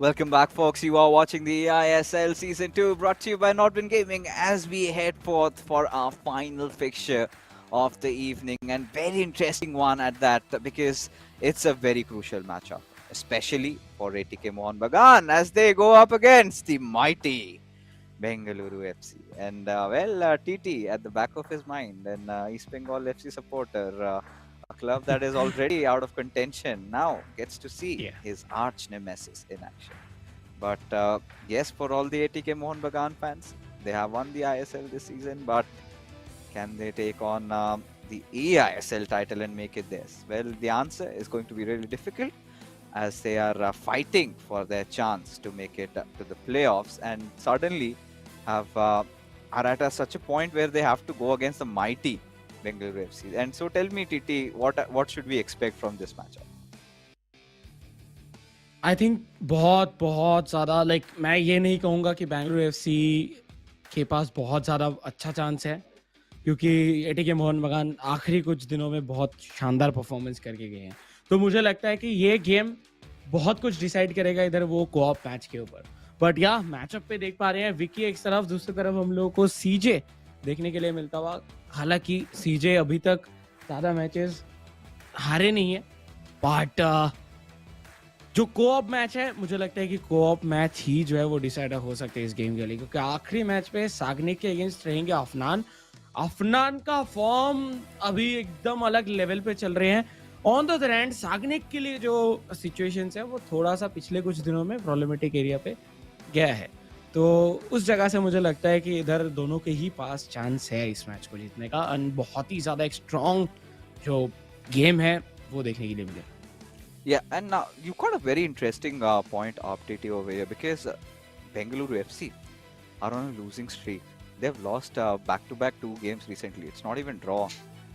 Welcome back, folks. You are watching the eISL Season 2 brought to you by Nordwind Gaming as we head forth for our final fixture of the evening, and very interesting one at that because it's a very crucial matchup, especially for ATK Mohun Bagan as they go up against the mighty Bengaluru FC. And TT at the back of his mind, and East Bengal FC supporter, a club that is already out of contention, now gets to see his arch nemesis in action. But yes, for all the ATK Mohun Bagan fans, they have won the ISL this season, but can they take on the eISL title and make it theirs? Well, the answer is going to be really difficult as they are fighting for their chance to make it to the playoffs, and suddenly are at such a point where they have to go against the mighty Bengaluru FC. And so tell me, TT, what should we expect from this matchup? I think बहुत ज़्यादा मैं ये नहीं कहूँगा कि Bengaluru FC के पास बहुत ज़्यादा अच्छा चांस है, क्योंकि एटीके मोहन बगान आखिरी कुछ दिनों में बहुत शानदार परफॉर्मेंस करके गए हैं. तो मुझे लगता है कि ये गेम बहुत कुछ डिसाइड करेगा इधर वो कोऑप मैच के ऊपर. बट या मैचअप पे देख पा रहे हैं विकी एक तरफ, दूसरी तरफ हम लोगों को सीजे देखने के लिए मिलता हुआ. हालांकि सीजे अभी तक ज़्यादा मैचेस हारे नहीं है, बट जो कोऑप मैच है मुझे लगता है कि कोऑप मैच ही जो है वो डिसाइडर हो सकते हैं इस गेम के लिए, क्योंकि आखिरी मैच पे सागनिक के अगेंस्ट रहेंगे अफनान का फॉर्म अभी एकदम अलग लेवल पे चल रहे हैं. On the other hand Sagnik के लिए जो सिचुएशंस है वो थोड़ा सा पिछले कुछ दिनों में प्रॉब्लमेटिक एरिया पे गया है. तो उस जगह से मुझे लगता है कि इधर दोनों के ही पास चांस है इस मैच को जीतने का, एंड बहुत ही ज्यादा एक स्ट्रॉन्ग जो गेम है वो देखने के लिए मिले. Yeah, and now you got a very interesting point up, TT, over here, because Bengaluru FC are on a losing streak. They've lost back-to-back 2 games recently. It's not even draw.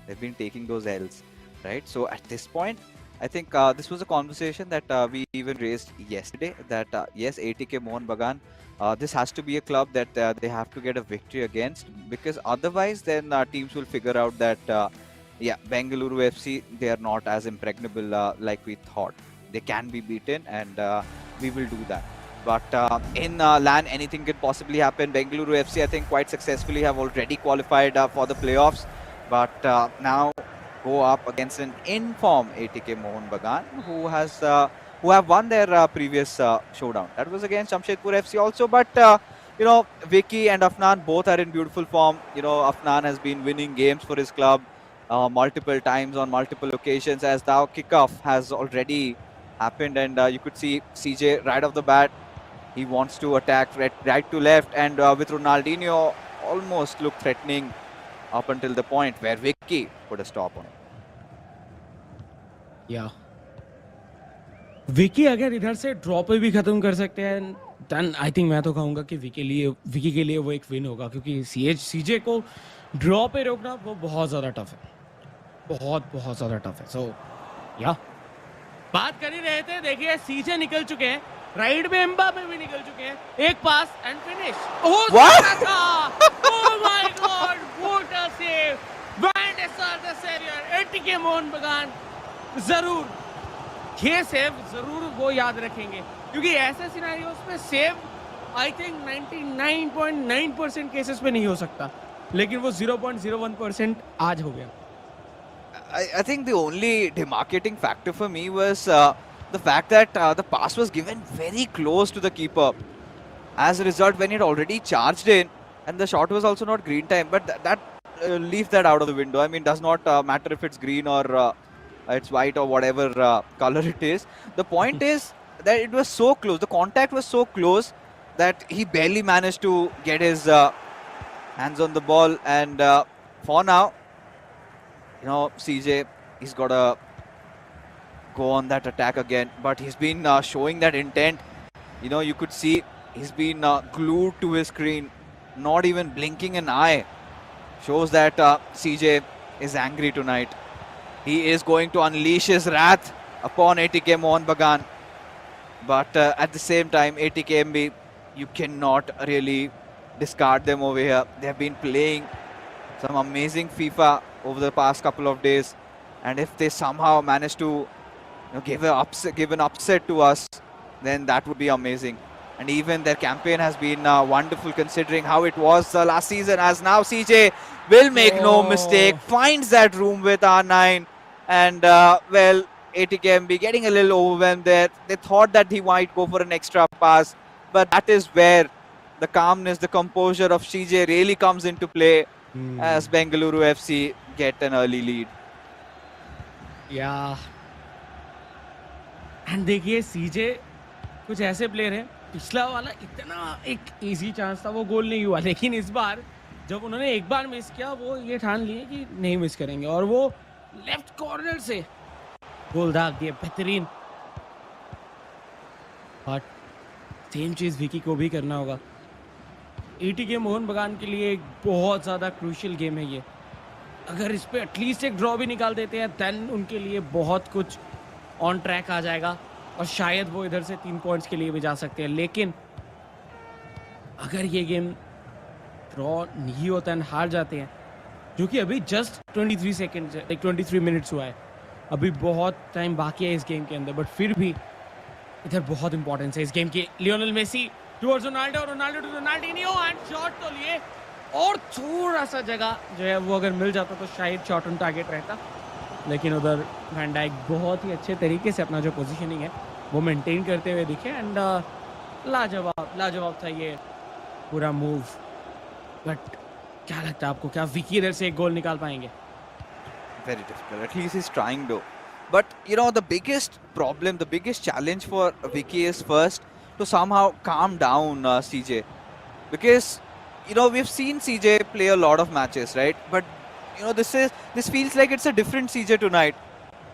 They've been taking those L's, right? So at this point, I think this was a conversation that we even raised yesterday, that yes, ATK Mohun Bagan, this has to be a club that they have to get a victory against, because otherwise then teams will figure out that Bengaluru FC, they are not as impregnable like we thought. They can be beaten, and we will do that. But in LAN, anything could possibly happen. Bengaluru FC, I think, quite successfully have already qualified for the playoffs, but now go up against an in-form ATK Mohun Bagan, who have won their previous showdown. That was against Jamshedpur FC also, but Vicky and Afnan both are in beautiful form. Afnan has been winning games for his club multiple times on multiple occasions, as the kickoff has already happened, and you could see CJ right off the bat. He wants to attack right to left, and with Ronaldinho almost looked threatening up until the point where Vicky put a stop on it. या विकी अगर इधर से draw पे भी खत्म कर सकते हैं, देन आई थिंक मैं तो कहूँगा कि विकी के लिए वो एक विन होगा, क्योंकि सीजे को ड्रॉ पे रोकना वो बहुत ज़्यादा टफ है, बहुत ज़्यादा टफ है. सो या बात कर ही रहे थे, देखिए सीजे निकल चुके हैं, राइट में एम्बापे भी निकल चुके हैं, एक pass and finish. Oh my god, what a save. Van der Sar the saviour. ATK Mohan Bagan जरूर ये सेव जरूर वो याद रखेंगे, क्योंकि ऐसे सिनेरियोस में सेव आई थिंक 99.9% केसेस पे नहीं हो सकता, लेकिन वो 0.01% आज हो गया. I think the only demarcating factor for me was the fact that the pass was given very close to the keeper. As a result, when it already charged in, and the shot was also not green time, but that leaves that out of the window. I mean, does not matter if it's green or it's white or whatever color it is. The point is that it was so close. The contact was so close that he barely managed to get his hands on the ball. And for now, CJ, he's got to go on that attack again. But he's been showing that intent. You could see he's been glued to his screen, not even blinking an eye. Shows that CJ is angry tonight. He is going to unleash his wrath upon ATK Mohun Bagan. But at the same time, ATKMB, you cannot really discard them over here. They have been playing some amazing FIFA over the past couple of days. And if they somehow manage to give an upset to us, then that would be amazing. And even their campaign has been wonderful considering how it was last season, as now CJ will make no mistake, Oh, finds that room with R9, and well, ATKMB getting a little overwhelmed there. They thought that he might go for an extra pass, but that is where the calmness, the composure of CJ really comes into play as Bengaluru FC get an early lead. या and देखिए सीजे कुछ ऐसे player हैं, पिछला वाला इतना एक easy chance था, वो गोल नहीं हुआ, लेकिन इस बार जब उन्होंने एक बार मिस किया वो ये ठान लिए कि नहीं मिस करेंगे और वो लेफ्ट कॉर्नर से गोल दाग दिए, बेहतरीन। बट सेम चीज विकी को भी करना होगा। एटीके मोहन बगान के लिए एक बहुत ज़्यादा क्रूशियल गेम है ये। अगर इस पे एटलीस्ट एक ड्रॉ भी निकाल देते हैं देन उनके लिए बहुत कुछ ऑन ट्रैक आ जाएगा और शायद वो इधर से 3 पॉइंट्स के लिए भी जा सकते हैं। लेकिन अगर ये गेम ड्रॉ नहीं होता है, हार जाते हैं, जो कि अभी जस्ट 23 सेकेंड, 23 मिनट्स हुआ है, अभी बहुत टाइम बाकी है इस गेम के अंदर, बट फिर भी इधर बहुत इंपॉर्टेंस है इस गेम की। Lionel Messi towards Ronaldo, Ronaldo to Ronaldinho and shot तो लिए और थोड़ा सा जगह जो है वो अगर मिल जाता तो शायद शॉट ऑन टारगेट रहता, लेकिन उधर वैन डाइक बहुत ही अच्छे तरीके से अपना जो पोजीशनिंग है वो मेंटेन करते हुए दिखे एंड लाजवाब था ये पूरा मूव। बट क्या लगता है आपको, क्या विकी इधर से एक गोल निकाल पाएंगे? Very difficult. At least he's trying though. But you know, the biggest problem, the biggest challenge for Vicky is first to somehow calm down CJ, because you know we've seen CJ play a lot of matches, right? But you know this feels like it's a different CJ tonight.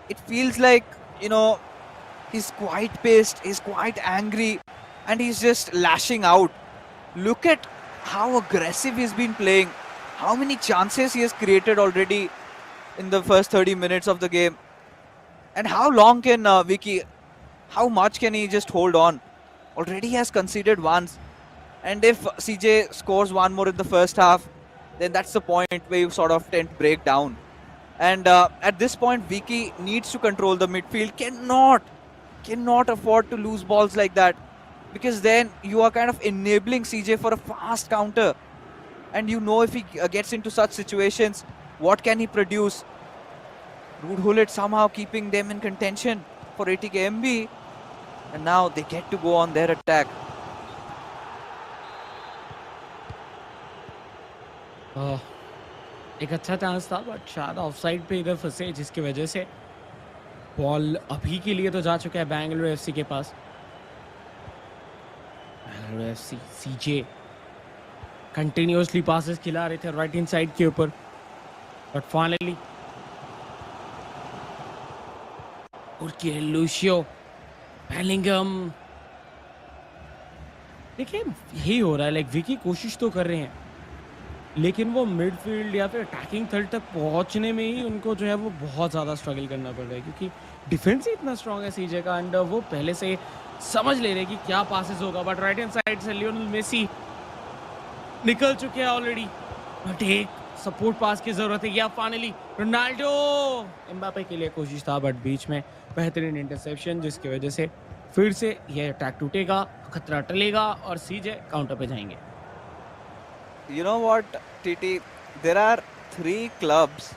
It feels like, you know, he's quite pissed, he's quite angry, and he's just lashing out. Look at how aggressive he's been playing, how many chances he has created already in the first 30 minutes of the game. And how long can Vicky, how much can he just hold on? Already he has conceded once. And if CJ scores one more in the first half, then that's the point where you sort of tend to break down. And at this point, Vicky needs to control the midfield, cannot afford to lose balls like that, because then you are kind of enabling CJ for a fast counter. And you know if he gets into such situations, what can he produce? Ruud Gullit somehow keeping them in contention for ATKMB, and now they get to go on their attack. एक अच्छा chance था but शायद offside पे इधर फंसे, जिसकी वजह से बॉल अभी के लिए तो जा चुका है बेंगलुरु एफसी के पास। बेंगलुरु एफसी सीजे कंटिन्यूअसली पासेस खिला रहे थे राइट हैंड साइड के ऊपर, बट फाइनली लूशियो बेलिंगम, देखिए यही हो रहा है, लाइक विकी कोशिश तो कर रहे हैं लेकिन वो मिडफील्ड या फिर अटैकिंग थर्ड तक पहुंचने में ही उनको जो है वो बहुत ज़्यादा स्ट्रगल करना पड़ रहा है, क्योंकि डिफेंस ही इतना स्ट्रांग है सीजे का एंड वो पहले से समझ ले रहे हैं कि क्या पासेस होगा। बट राइट हैंड साइड से लियोनेल मेसी निकल चुके हैं ऑलरेडी, बट एक सपोर्ट पास की जरूरत है। या फाइनली रोनाल्डो, एम्बापे के लिए कोशिश था बट बीच में बेहतरीन इंटरसेप्शन, जिसकी वजह से फिर से ये अटैक टूटेगा, खतरा टलेगा और सीजे काउंटर पे जाएंगे। You know what, TT? There are 3 clubs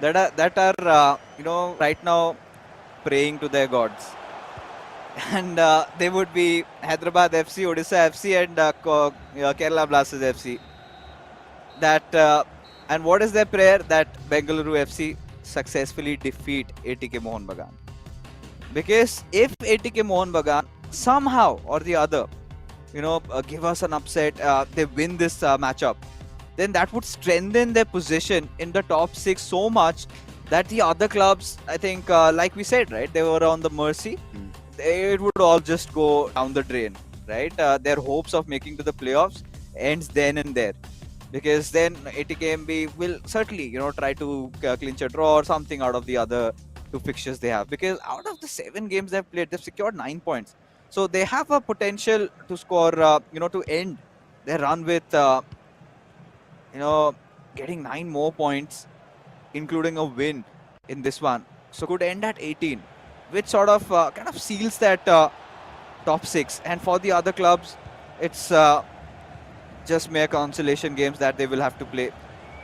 that are you know, right now praying to their gods, and they would be Hyderabad FC, Odisha FC, and Kerala Blasters FC. That and what is their prayer? That Bengaluru FC successfully defeat ATK Mohun Bagan. Because if ATK Mohun Bagan somehow or the other, you know, give us an upset, they win this matchup, then that would strengthen their position in the top 6 so much that the other clubs, I think, like we said, right, they were on the mercy. It would all just go down the drain, right? Their hopes of making to the playoffs ends then and there, because then ATKMB will certainly, you know, try to clinch a draw or something out of the other 2 fixtures they have, because out of the 7 games they've played, they've secured 9 points. So they have a potential to score, you know, to end their run with, you know, getting 9 more points, including a win in this one. So could end at 18, which sort of kind of seals that top 6. And for the other clubs, it's just mere consolation games that they will have to play.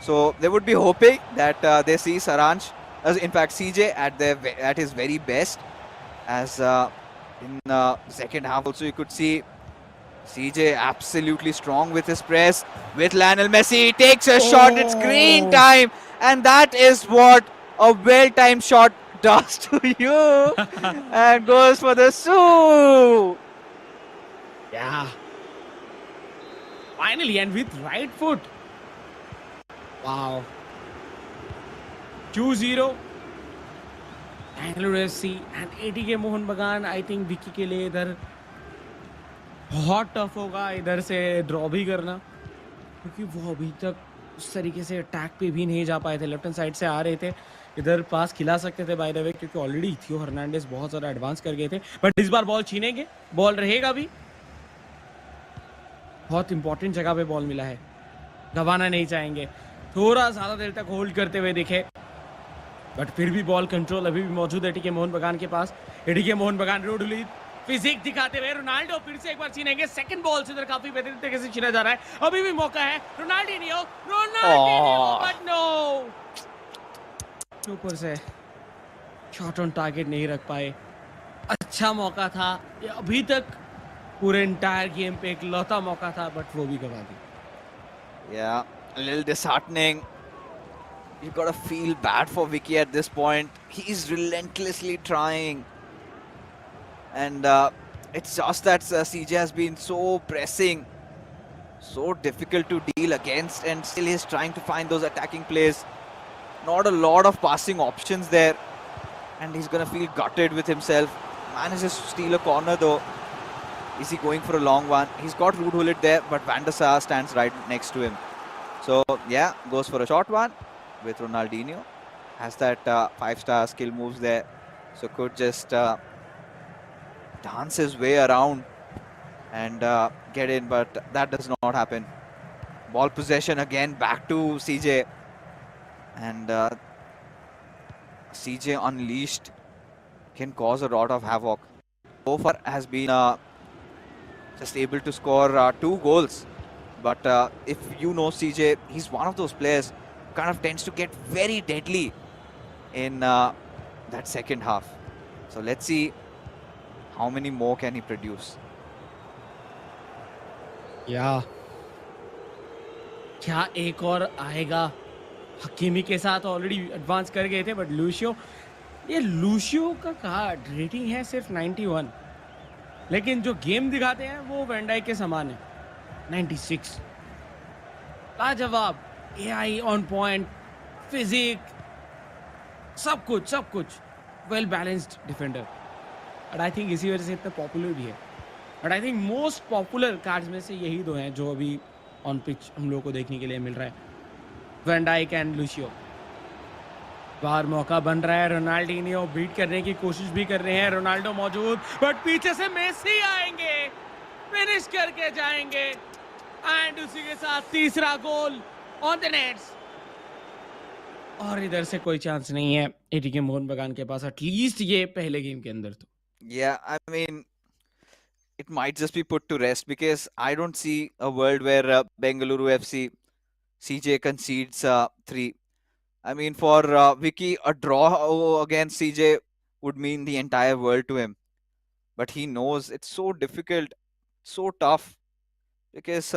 So they would be hoping that they see Saransh, in fact CJ at his very best. As in second half also you could see CJ absolutely strong with his press. With Lionel Messi, he takes a shot, it's green time. And that is what a well-timed shot does to you. And goes for the Sue. Yeah. Finally, and with right foot. Wow. 2-0. Bengaluru FC and ATK Mohun Bagan. I think Vicky के लिए इधर बहुत tough होगा इधर से draw भी करना, क्योंकि वो अभी तक उस तरीके से अटैक पे भी नहीं जा पाए थे. लेफ्ट हैंड साइड से आ रहे थे, इधर पास खिला सकते थे बाय द वे, क्योंकि ऑलरेडी थियो हर्नांडेज बहुत ज़्यादा एडवांस कर गए थे. बट इस बार बॉल छीनेंगे, बॉल रहेगा भी. बहुत इंपॉर्टेंट जगह पे बॉल मिला है, गंवाना नहीं चाहेंगे. थोड़ा ज़्यादा देर तक होल्ड करते हुए दिखे, बट फिर भी बॉल कंट्रोल अभी भी मौजूद है एटीके मोहन बगान के पास. एटीके मोहन बगान रोडली फिजिक दिखाते हुए रोनाल्डो फिर से एक बार छीनेंगे. सेकंड बॉल से इधर काफी बेहतरीन तरीके से छीना जा रहा है. अभी भी मौका है. रोनाल्डिनियो बट नो, ऊपर से शॉट ऑन टारगेट नहीं रख पाए. अच्छा मौका था ये, अभी तक पूरे एंटायर गेम पे एक लौता मौका था, बट वो भी गवा दी. Yeah, a little disheartening. You gotta feel bad for Vicky at this point. He's relentlessly trying. And it's just that CJ has been so pressing, so difficult to deal against, and still he's trying to find those attacking plays. Not a lot of passing options there. And he's gonna feel gutted with himself. Manages to steal a corner though. Is he going for a long one? He's got Ruud Gullit there, but Van der Sar stands right next to him. So yeah, goes for a short one with Ronaldinho. Has that 5-star skill moves there. So could just dance his way around and get in, but that does not happen. Ball possession again back to CJ. And CJ unleashed can cause a lot of havoc. So far has been just able to score 2 goals. But if you know CJ, he's one of those players who kind of tends to get very deadly in that second half. So let's see how many more can he produce. या क्या एक और आएगा? हकीमी के साथ already advance कर गए थे, बट लूशियो, ये लूशियो का कहा रेटिंग है सिर्फ 91, लेकिन जो गेम दिखाते हैं वो वेंडाइक के समान है, 96. लाजवाब, एआई ऑन पॉइंट, फिजिक, सब कुछ well balanced defender. But I think इसी वजह से इतना पॉपुलर भी है. But I think most popular cards में से यही दो हैं जो अभी ऑन पिच हम लोगों को देखने के लिए मिल रहा है, वैन डाइक एंड लूशियो. बाहर मौका बन रहा है, रोनाल्डिनियो बीट करने की कोशिश भी कर रहे हैं. रोनाल्डो मौजूद, बट पीछे से मेसी आएंगे, फिनिश करके जाएंगे. एंड उसी के साथ तीसरा गोल ऑन द नेट्स. और इधर से कोई चांस नहीं है एटीके मोहन बगान के पास, एटलीस्ट ये पहले गेम के अंदर. तो Yeah, I mean, it might just be put to rest, because I don't see a world where Bengaluru FC CJ concedes 3. I mean, for Vicky, a draw against CJ would mean the entire world to him. But he knows it's so difficult, so tough, because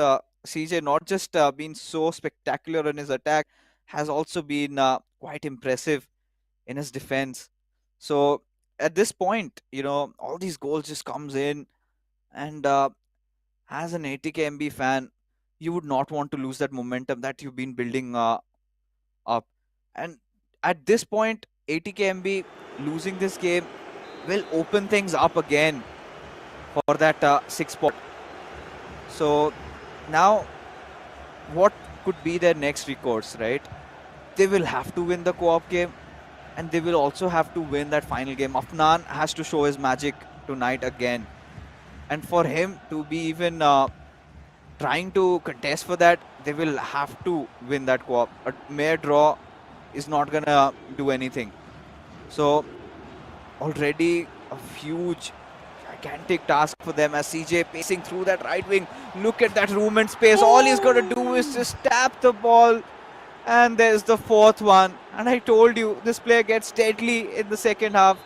CJ not just been so spectacular in his attack, has also been quite impressive in his defense. So at this point, you know, all these goals just comes in, and as an ATKMB fan, you would not want to lose that momentum that you've been building up. And at this point, ATKMB losing this game will open things up again for that 6th spot. So now, what could be their next recourse, right? They will have to win the co-op game, and they will also have to win that final game. Afnan has to show his magic tonight again. And for him to be even trying to contest for that, they will have to win that co-op. A mere draw is not going to do anything. So already a huge, gigantic task for them as CJ pacing through that right wing. Look at that room and space. All he's got to do is just tap the ball. And there's the fourth one. And I told you, this player gets deadly in the second half.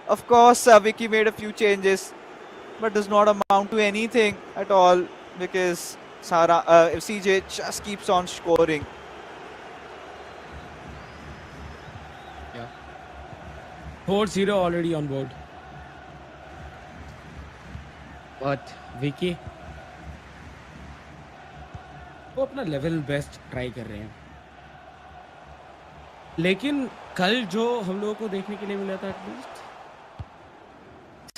Of course, Vicky made a few changes, but does not amount to anything at all because CJ just keeps on scoring. Yeah. 4-0 already on board. But Vicky वो अपना level best try कर रहे हैं, लेकिन कल जो हम लोगों को देखने के लिए मिला था एटलीस्ट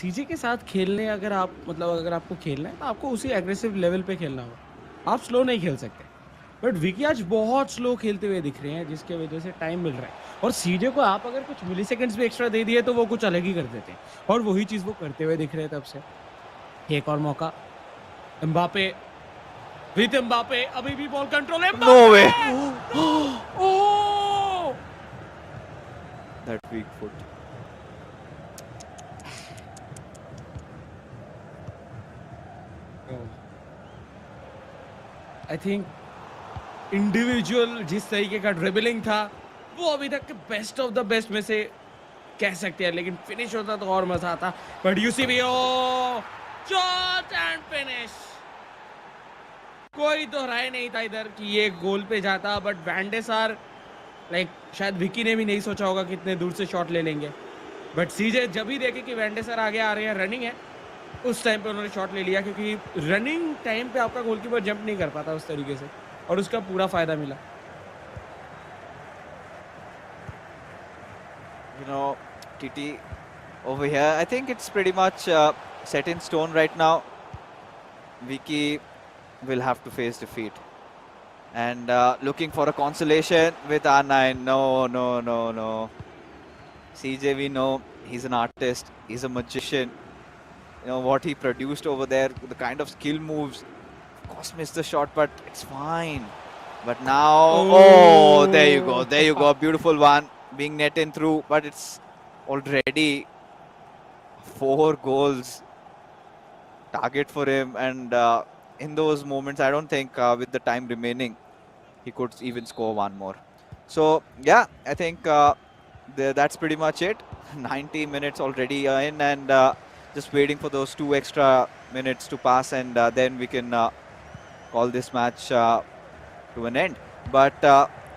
सीजे के साथ खेलने, अगर आपको खेलना है तो आपको उसी एग्रेसिव लेवल पे खेलना होगा, आप स्लो नहीं खेल सकते। बट विकी आज बहुत स्लो खेलते हुए दिख रहे हैं जिसके वजह से टाइम मिल रहा है, और सीजे को आप अगर कुछ मिली सेकेंड्स भी एक्स्ट्रा दे दिए तो वो कुछ अलग ही कर देते हैं, और वही चीज़ वो करते हुए दिख रहे हैं तब से। एक और मौका, एम्बापे विद एम्बापे, अभी भी बॉल कंट्रोल है। No way, oh that weak foot. I think individual जिस तरीके का ड्रिबलिंग था वो अभी तक के बेस्ट ऑफ द बेस्ट में से कह सकते हैं, लेकिन फिनिश होता तो और मजा आता। But you see be shot and finish, कोई तो राय नहीं था इधर कि ये गोल पे जाता। बट वैंडेसार शायद विकी ने भी नहीं सोचा होगा कितने दूर से शॉट ले लेंगे, बट सीजे जब भी देखे कि वैंडेसार आगे आ रहे हैं, रनिंग है, उस टाइम पे उन्होंने शॉट ले लिया, क्योंकि रनिंग टाइम पे आपका गोलकीपर जंप नहीं कर पाता उस तरीके से, और उसका पूरा फायदा मिला। You know, TT over here, I think it's pretty much set in stone right now. Vicky will have to face defeat. And looking for a consolation with R9. No. CJ, we know he's an artist, he's a magician. You know what he produced over there, the kind of skill moves. Of course, missed the shot, but it's fine. But now, there you go, beautiful one, being net in through, but it's already 4 goals target for him, and in those moments, I don't think with the time remaining, he could even score one more. So yeah, I think that's pretty much it. 90 minutes already in, and just waiting for those 2 extra minutes to pass, and then we can call this match to an end. But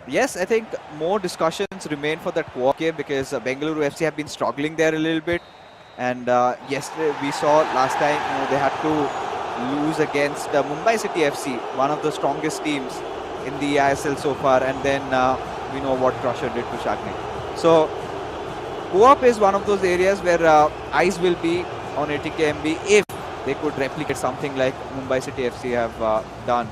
yes, I think more discussions remain for that quad game, because Bengaluru FC have been struggling there a little bit. And yesterday we saw last time, they had to lose against Mumbai City FC, one of the strongest teams in the eISL so far. And then we know what Crusher did to Shagni. So co-op is one of those areas where eyes will be on ATKMB if they could replicate something like Mumbai City FC have done.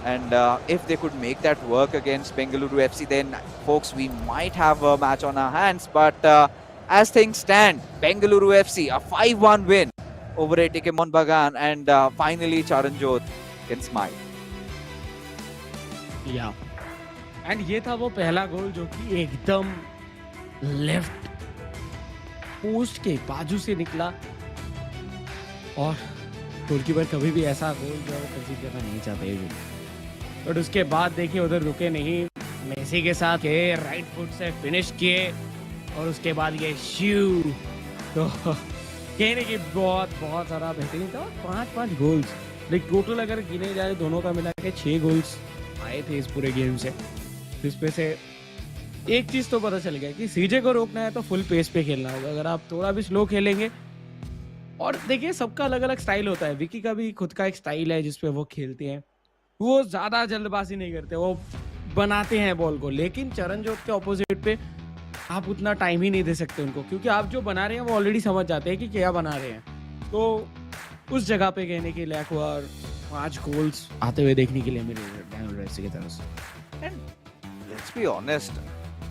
And if they could make that work against Bengaluru FC, then folks, we might have a match on our hands. But as things stand, Bengaluru FC, a 5-1 win over ATK Bagan, and finally Charanjot can smile. Yeah. And ये था वो पहला गोल जो कि एकदम left post के बाजू से निकला, और गोलकीपर कभी भी ऐसा गोल जो है वो कंसीड करना नहीं चाहते हैं। बट उसके बाद देखिए उधर रुके नहीं, मेसी के साथ के राइट फुट से फिनिश किए, और उसके बाद ये शू, तो कहने की बहुत ज़्यादा बेहतरीन था। 5 गोल्स, टोटल अगर गिने जाए दोनों का मिला के 6 गोल्स आए थे इस पूरे गेम से। इसमें से एक चीज़ तो पता चल गया कि सीजे को रोकना है तो फुल पेस पे खेलना होगा। अगर आप थोड़ा भी स्लो खेलेंगे, और देखिए सबका अलग अलग स्टाइल होता है, विकी का भी खुद का एक स्टाइल है जिसपे वो खेलते हैं, वो ज़्यादा जल्दबाजी नहीं करते, वो बनाते हैं बॉल को। लेकिन चरणजोत के ऑपोजिट पे आप उतना टाइम ही नहीं दे सकते उनको, क्योंकि आप जो बना रहे हैं वो ऑलरेडी समझ जाते हैं कि क्या बना रहे हैं। तो उस जगह पे कहने के लायक हुआ, और 5 गोल्स आते हुए देखने के लिए मेरे बैंगलोर एफसी की तरफ से। And let's be honest,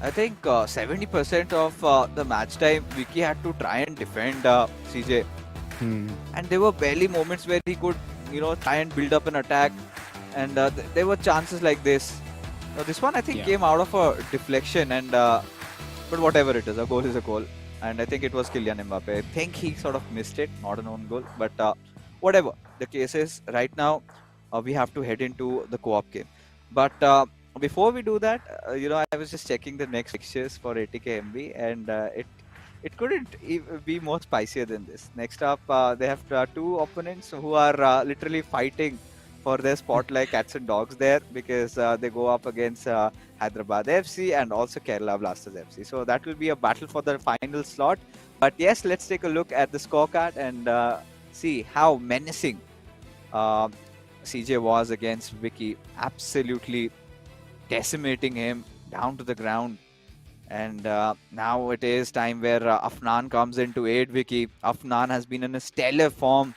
I think 70% of the match time, Vicky had to try and defend CJ. And there were barely moments where he could, try and build up an attack. And there were chances like this. This one, I think, came out of a deflection. And but whatever it is, a goal is a goal. and I think it was Kylian Mbappe. I think he sort of missed it, not an own goal, but whatever the case is, right now we have to head into the co-op game. But before we do that, I was just checking the next fixtures for ATKMB, and it couldn't be more spicier than this. Next up, they have two opponents who are literally fighting for their spot like cats and dogs there, because they go up against Hyderabad FC and also Kerala Blasters FC. So that will be a battle for the final slot. But yes, let's take a look at the scorecard and see how menacing uh, CJ was against Vicky. Absolutely decimating him down to the ground. And now it is time where Afnan comes in to aid Vicky. Afnan has been in a stellar form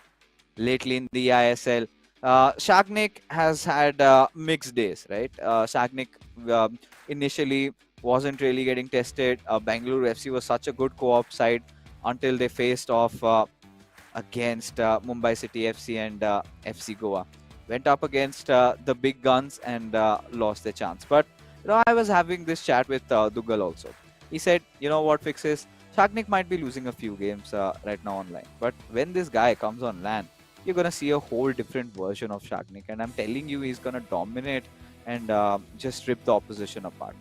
lately in the eISL. Shagnik has had mixed days, right? Shagnik initially wasn't really getting tested. Bengaluru FC was such a good co-op side until they faced off against Mumbai City FC and FC Goa. Went up against the big guns and lost their chance. But I was having this chat with Dugal also. He said, what fixes? Shagnik might be losing a few games right now online, but when this guy comes on LAN, you're gonna see a whole different version of Shagnik, and I'm telling you, he's gonna dominate and just rip the opposition apart.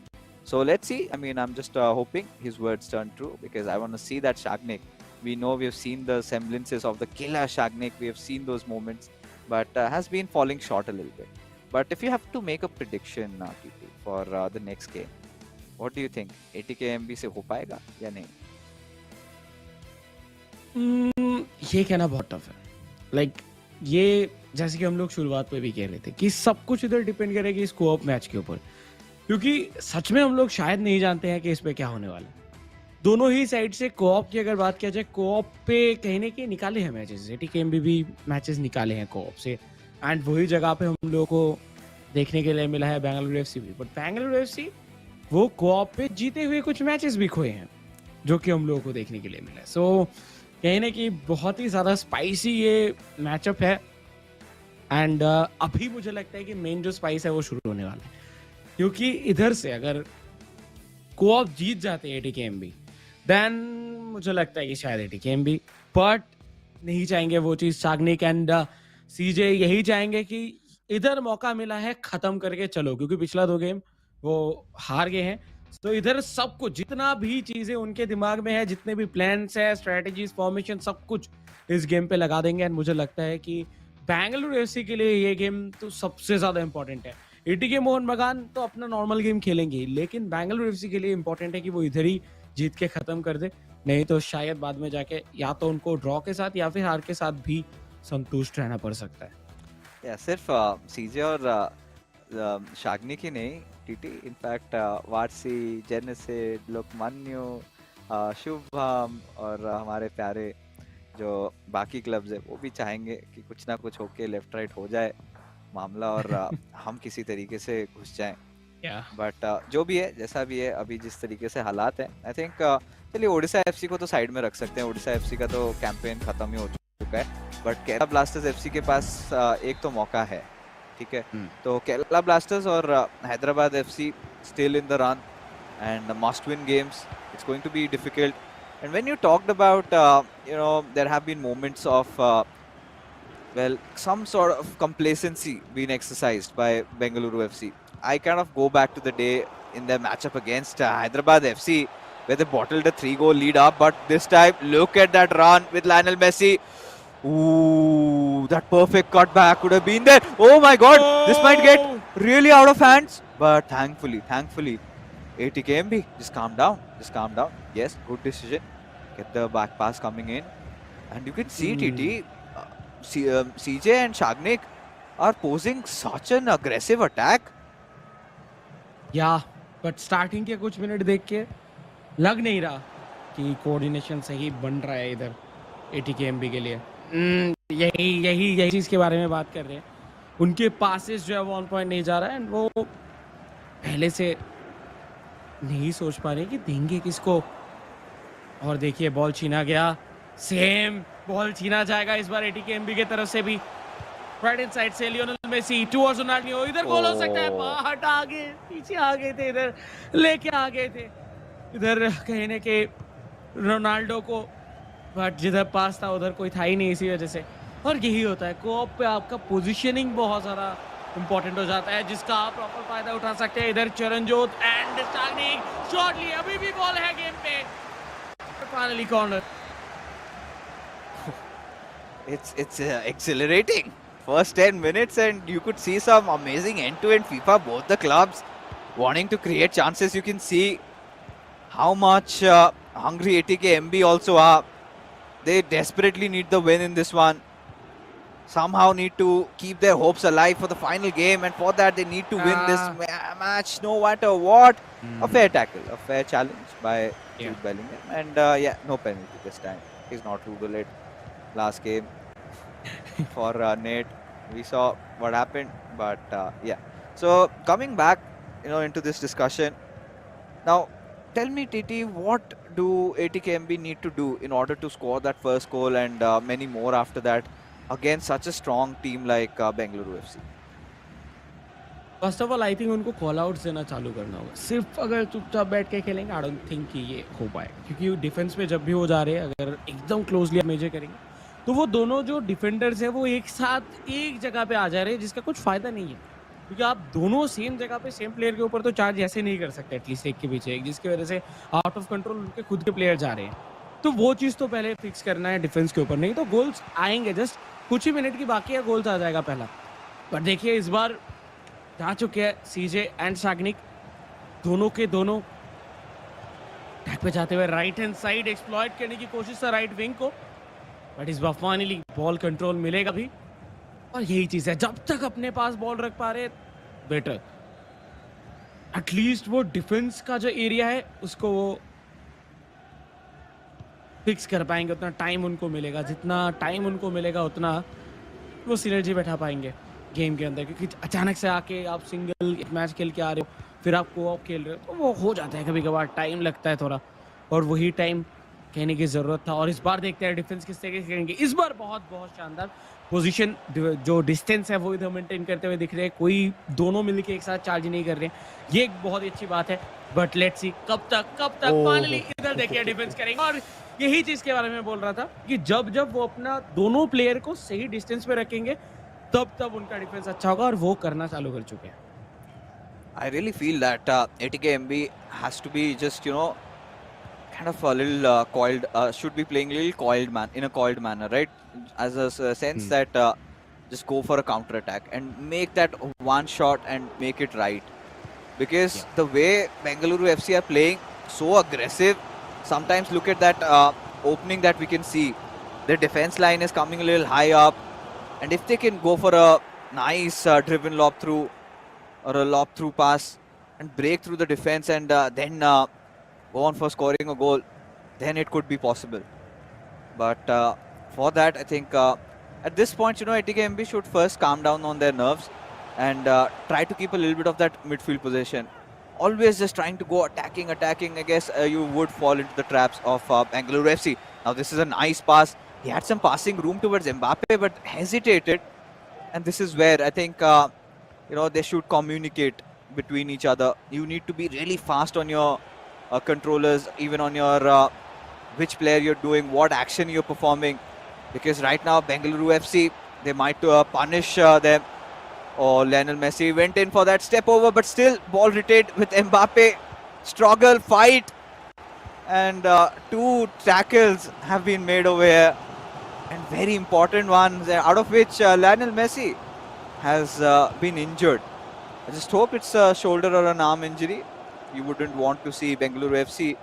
So let's see. I mean, I'm just hoping his words turn true, because I want to see that Shagnik. We know we've seen the semblances of the killer Shagnik. We have seen those moments, but has been falling short a little bit. But if you have to make a prediction, TP, for the next game, what do you think? ATKMB से हो पाएगा या नहीं? ये कहना बहुत tough है. Like ये जैसे कि हम लोग शुरुआत में भी कह रहे थे कि सब कुछ इधर डिपेंड करेगी इस कोऑप मैच के ऊपर, क्योंकि सच में हम लोग शायद नहीं जानते हैं कि इस पे क्या होने वाला है. दोनों ही साइड से कोऑप की अगर बात किया जाए, कोऑप पे कहने के निकाले हैं मैचेस, एटीकेएमबी भी मैचेस निकाले हैं कोऑप से, एंड वही जगह पे हम लोगों को देखने के लिए मिला है बेंगलुरु एफसी भी. बट बेंगलुरु एफसी वो कोऑप पे जीते हुए कुछ मैचेस भी खोए हैं, जो कि हम लोगों को देखने के लिए मिला है. सो कहने की बहुत ही ज़्यादा स्पाइसी ये मैचअप है, एंड अभी मुझे लगता है कि मेन जो स्पाइस है वो शुरू होने वाला है, क्योंकि इधर से अगर कोऑप जीत जाते हैं एटीकेएमबी, देन मुझे लगता है कि शायद एटीकेएमबी, बट नहीं चाहेंगे वो चीज़. शाग्निक एंड सीजे यही चाहेंगे कि इधर मौका मिला है खत्म करके चलो, क्योंकि पिछला 2 गेम वो हार गए हैं. तो इधर सब कुछ, जितना भी चीजें उनके दिमाग में है, जितने भी प्लान्स है, स्ट्रेटजीज, फॉर्मेशन, सब कुछ इस गेम पे लगा देंगे. एंड मुझे लगता है कि बेंगलुरु एफसी के लिए ये गेम तो सबसे ज्यादा इंपॉर्टेंट है. एटीके मोहन बगान तो अपना नॉर्मल गेम खेलेंगे, लेकिन बेंगलुरु एफसी के लिए इंपॉर्टेंट है कि वो इधर ही जीत के खत्म कर दे, नहीं तो शायद बाद में जाके या तो उनको ड्रॉ के साथ या फिर हार के साथ भी संतुष्ट रहना पड़ सकता है. सिर्फ सीजे और शाग्निक ही नहीं, टीटी, इनफैक्ट वारसी, जेनेसिड, लोकमान्यो, शुभम और हमारे प्यारे जो बाकी क्लब्स है, वो भी चाहेंगे कि कुछ ना कुछ होके लेफ्ट राइट हो जाए मामला और हम किसी तरीके से घुस जाएं. बट जो भी है, जैसा भी है, अभी जिस तरीके से हालात हैं, आई थिंक चलिए ओडिशा एफसी को तो साइड में रख सकते हैं. ओडिशा एफसी का तो कैंपेन खत्म ही हो चुका है, बट केरला ब्लास्टर्स एफसी के पास एक तो मौका है, ठीक है. तो केरला ब्लास्टर्स और Hyderabad FC still in the run and must win games. It's going to be difficult. And when you talked about there have been moments of some sort of complacency being exercised by Bengaluru FC. I kind of go back to the day in their matchup against Hyderabad FC, where they bottled a 3-goal lead up, but this time look at that run with Lionel Messi. Ooh, that perfect cutback could have been there. Oh my god, this might get really out of hands, but thankfully ATKMB, just calm down. Yes, good decision, get the back pass coming in, and you can see TT, CJ and Shagnik are posing such an aggressive attack. But starting के कुछ minute देख के लग नहीं रहा कि coordination सही बन रहा है इधर एटीकेएमबी के लिए. यही चीज के बारे में बात कर रहे हैं. उनके पासेस जो है वो ऑन पॉइंट नहीं जा रहा है, एंड वो पहले से नहीं सोच पा रहे कि देंगे किसको. और देखिए बॉल छीना गया, सेम बॉल छीना जाएगा इस बार एटीकेएमबी की तरफ से भी. राइट इन साइड से लियोनेल मेसी टुवर्ड्स रोनाल्डिनो, इधर गोल हो सकता है. हट आगे, पीछे आ गए थे, इधर लेके आ गए थे. इधर कहने के रोनाल्डो को, बट जिधर पास था उधर कोई था ही नहीं, इसी वजह से। और यही होता है कोऑप पे, आपका पोजीशनिंग बहुत ज़्यादा इंपॉर्टेंट हो जाता है, जिसका आप प्रॉपर फायदा उठा सकते हैं। इधर चरणजोत एंड स्टार्निंग शॉट लिए, अभी भी बॉल है गेम पे, finally corner. It's exhilarating. First 10 minutes and you could see some amazing end-to-end FIFA. Both the clubs wanting to create chances. You can see how much hungry ATKMB also are. They desperately need the win in this one. Somehow need to keep their hopes alive for the final game, and for that they need to win this match no matter what. A fair tackle, a fair challenge by Jude Bellingham, and yeah, no penalty this time. He's not ruled it. Last game for Nate, we saw what happened, but yeah. So coming back, into this discussion now, tell me, TT, what do ATKMB need to do in order to score that first goal and many more after that against such a strong team like Bengaluru FC? First of all I think उनको call outs देना चालू करना होगा। सिर्फ अगर चुपचाप बैठ के खेलेंगे, आई डोंट थिंक कि ये हो पाएगा, क्योंकि डिफेंस में जब भी वो जा रहे हैं, अगर एकदम क्लोजली मेजर करेंगे तो वो दोनों जो डिफेंडर्स है वो एक साथ एक जगह पे आ जा रहे हैं, जिसका कुछ फायदा नहीं है, क्योंकि आप दोनों सेम जगह पे सेम प्लेयर के ऊपर तो चार्ज ऐसे नहीं कर सकते, एटलीस्ट एक के पीछे एक, जिसकी वजह से आउट ऑफ कंट्रोल उनके खुद के प्लेयर जा रहे हैं। तो वो चीज़ तो पहले फिक्स करना है डिफेंस के ऊपर, नहीं तो गोल्स आएंगे, जस्ट कुछ ही मिनट की बाकी है, गोल्स आ जाएगा पहला। पर देखिए इस बार जा चुके हैं सीजे एंड सागनिक, दोनों के दोनों टैग पे जाते हुए राइट हैंड साइड एक्सप्लॉइट करने की कोशिश था राइट विंग को, बट इस बार फाइनली बॉल कंट्रोल मिलेगा भी। और यही चीज है, जब तक अपने पास बॉल रख पा रहे बेटर, एटलीस्ट वो डिफेंस का जो एरिया है उसको वो फिक्स कर पाएंगे, उतना टाइम उनको मिलेगा, जितना टाइम उनको मिलेगा उतना वो सिनर्जी बैठा पाएंगे गेम के अंदर, क्योंकि अचानक से आके आप सिंगल एक मैच खेल के आ रहे हो, फिर आप कोऑप खेल रहे हो, तो वो हो जाता है कभी कभार, टाइम लगता है थोड़ा, और वही टाइम कहने की ज़रूरत था। और इस बार देखते हैं डिफेंस किस तरीके से करेंगे। इस बार बहुत बहुत शानदार पोजीशन, जो डिस्टेंस है वो इधर मेंटेन करते हुए दिख रहे हैं, कोई दोनों मिलके एक साथ चार्ज नहीं कर रहे हैं, ये एक बहुत ही अच्छी बात है। बट लेट्स सी कब तक फाइनली इधर देखिए डिफेंस करेंगे। और यही चीज़ के बारे में बोल रहा था कि जब जब वो अपना दोनों प्लेयर को सही डिस्टेंस पे रखेंगे, तब उनका डिफेंस अच्छा होगा, और वो करना चालू कर चुके हैं। I really feel that ATKMB has to be just, kind of a little coiled, should be playing a little coiled in a coiled manner, right? As a sense that just go for a counter attack and make that one shot and make it right. Because the way Bengaluru FC are playing, so aggressive, sometimes look at that opening that we can see. Their defense line is coming a little high up, and if they can go for a nice driven lob through or a lob through pass and break through the defense and then go on for scoring a goal, then it could be possible. But for that, I think at this point, ATKMB should first calm down on their nerves and try to keep a little bit of that midfield possession. Always just trying to go attacking. I guess you would fall into the traps of Bengaluru FC. Now this is a nice pass. He had some passing room towards Mbappe, but hesitated. And this is where I think they should communicate between each other. You need to be really fast on your controllers, even on your which player you're doing, what action you're performing, because right now Bengaluru FC, they might punish them. Oh, Lionel Messi went in for that step over, but still ball retained with Mbappe. Struggle, fight, and 2 tackles have been made over here, and very important ones, out of which Lionel Messi has been injured. I just hope it's a shoulder or an arm injury. You wouldn't want to see Bengaluru FC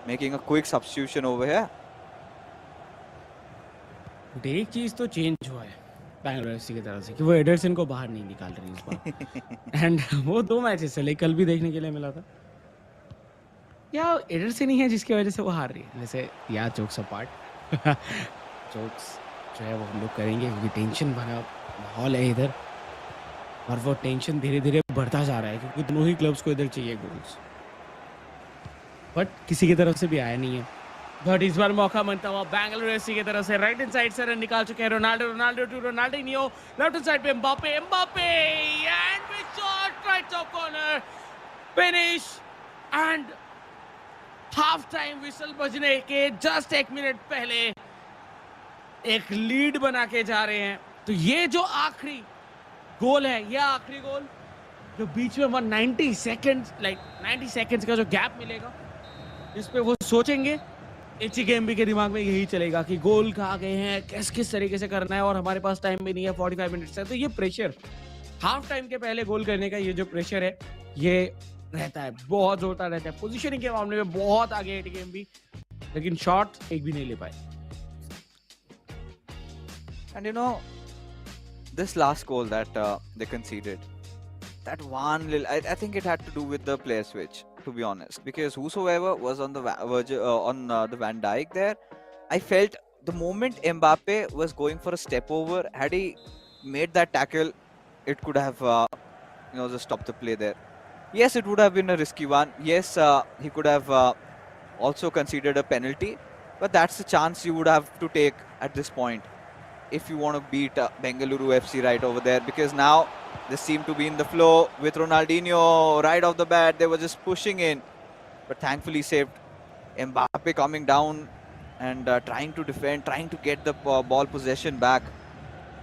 making a quick substitution over here. एक चीज तो change हुआ है Bangalore FC की तरफ से, कि वो एडरसन को बाहर नहीं निकाल रही इस बार। एंड वो 2 मैचेस से कल भी देखने के लिए मिला था, या एडरसन ही है जिसकी वजह से वो हार रही है। वैसे या जोक्स अपार्ट, जोक्स जो है वो हम लोग करेंगे, क्योंकि टेंशन भरा माहौल है इधर, और वो टेंशन धीरे धीरे बढ़ता जा रहा है, क्योंकि दोनों ही क्लब्स को इधर चाहिए गोल्स, बट किसी की तरफ से भी आया नहीं है। बट इस बार मौका बनता हुआ बैंगलोर एफसी की तरफ से, राइट हैंड साइड से रन निकाल चुके हैं Ronaldo to Ronaldinho, left hand side पे Mbappe and with shot right top corner, finish, and half time whistle बजने के जस्ट 1 मिनट पहले एक लीड बना के जा रहे हैं। तो ये जो आखिरी गोल है, ये आखिरी गोल जो बीच में 90 सेकंड्स, लाइक 90 सेकंड्स का जो गैप मिलेगा, इस पे वो सोचेंगे। एटीकेएमबी के दिमाग में यही चलेगा कि गोल कहाँ गए हैं, किस तरीके से करना है, और हमारे पास टाइम भी नहीं है, 45 मिनट्स है। तो ये प्रेशर हाफ टाइम के पहले गोल करने का, ये जो प्रेशर है, ये रहता है, बहुत जोरदार रहता है। पोजीशनिंग के मामले में बहुत आगे एटीकेएमबी, लेकिन शॉट एक भी नहीं ले पाए। And you know, this last goal that they conceded, that one little, I think it had to do with the player switch, to be honest, because whosoever was on the the Van Dijk there, I felt the moment Mbappe was going for a step over, had he made that tackle, it could have just stopped the play there. Yes, it would have been a risky one. Yes, he could have also conceded a penalty, but that's the chance you would have to take at this point if you want to beat Bengaluru FC right over there, because now they seem to be in the flow with Ronaldinho right off the bat. They were just pushing in, but thankfully saved. Mbappe coming down and trying to defend, trying to get the ball possession back,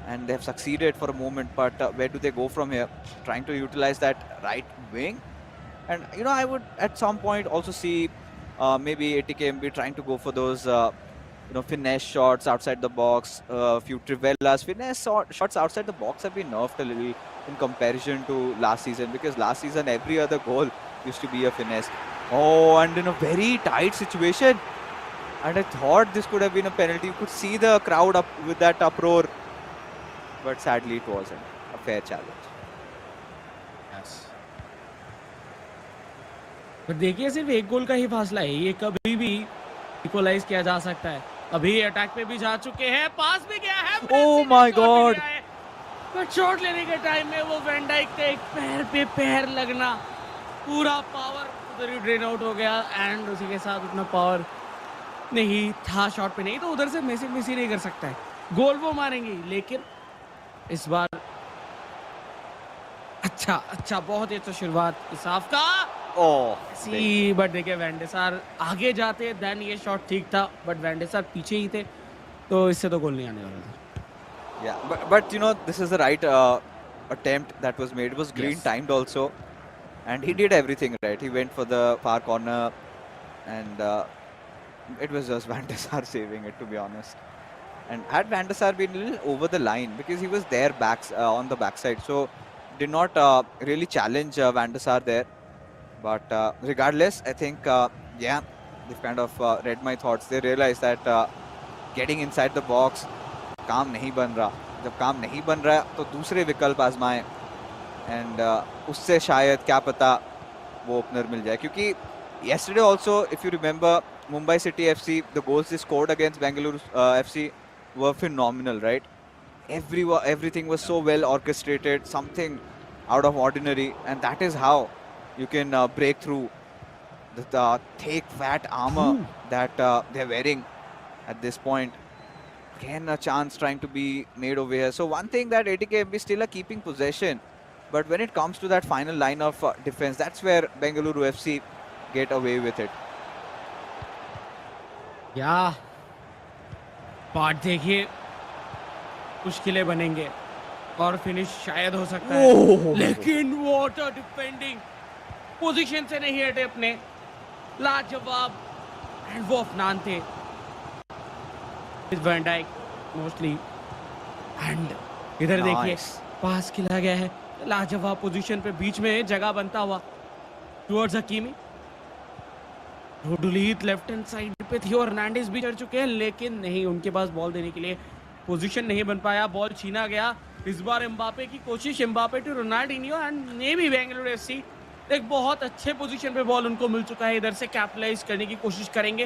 and they have succeeded for a moment, but where do they go from here? Trying to utilize that right wing, and I would at some point also see maybe ATKMB trying to go for those finesse shots outside the box, few trivellas. Shots outside the box have been nerfed a little in comparison to last season, because last season every other goal used to be a finesse. Oh, and in a very tight situation, and I thought this could have been a penalty. You could see the crowd up with that uproar, but sadly it wasn't a fair challenge. पर देखिए, सिर्फ एक गोल का ही फासला है, ये कभी भी इक्वलाइज किया जा सकता है। अभी अटैक पे भी जा चुके हैं, पास भी गया है, Oh my God! पर शॉट लेने के टाइम में वो वैन डाइक का एक पैर पे पैर लगना, पूरा पावर उधर ही ड्रेन आउट हो गया, एंड उसी के साथ उतना पावर नहीं था शॉट पे, नहीं तो उधर से मिस ही नहीं कर सकता है। गोल वो मारेंगे, लेकिन इस बार अच्छा बहुत ही अच्छा शुरुआत इसाफ का। बट देखिए, वैंडेसार आगे जाते देन ये शॉट ठीक था, बट वैंडेसार पीछे ही थे, तो इससे तो गोल नहीं आने वाला था। Yeah, but this is the right attempt that was made. It was green timed also, and he did everything right. He went for the far corner, and it was just Van der Sar saving it, to be honest. And had Van der Sar been a little over the line, because he was there on the backside, so did not really challenge Van der Sar there. But regardless, I think they've kind of read my thoughts. They realized that getting inside the box काम नहीं बन रहा. जब काम नहीं बन रहा तो दूसरे विकल्प आजमाएं, एंड उससे शायद क्या पता वो ओपनर मिल जाए, क्योंकि yesterday also, if you remember, Mumbai City FC, the goals they scored against Bengaluru FC were phenomenal, right? Everything was so well orchestrated, something out of ordinary, and that is how you can break through the thick fat armor that they're wearing at this point. Again, a chance trying to be made over here. So one thing that ATKMB still are keeping possession, but when it comes to that final line of defense, that's where Bengaluru FC get away with it. बात देखिए, मुश्किलें बनेंगे और finish शायद हो सकता है, लेकिन व्हाट अ डिफेंडिंग पोजीशन से नहीं हटे अपने, लाजवाब, एंड वो अफनान थे, वैन डाइक मोस्टली, एंड इधर देखिए पास खिला गया है, लाजवाब पोजीशन पे बीच में जगह बनता हुआ टुवर्ड्स हकीमी। रोडुलीत लेफ्ट हैंड साइड पे थी और हर्नांडेज भी चढ़ चुके हैं, लेकिन नहीं, उनके पास बॉल देने के लिए पोजीशन नहीं बन पाया, बॉल छीना गया। इस बार एम्बापे की कोशिश, Mbappe to Ronaldinho, and maybe Bengaluru FC एक बहुत अच्छे पोजीशन पे बॉल उनको मिल चुका है, इधर से कैपिटलाइज करने की कोशिश करेंगे।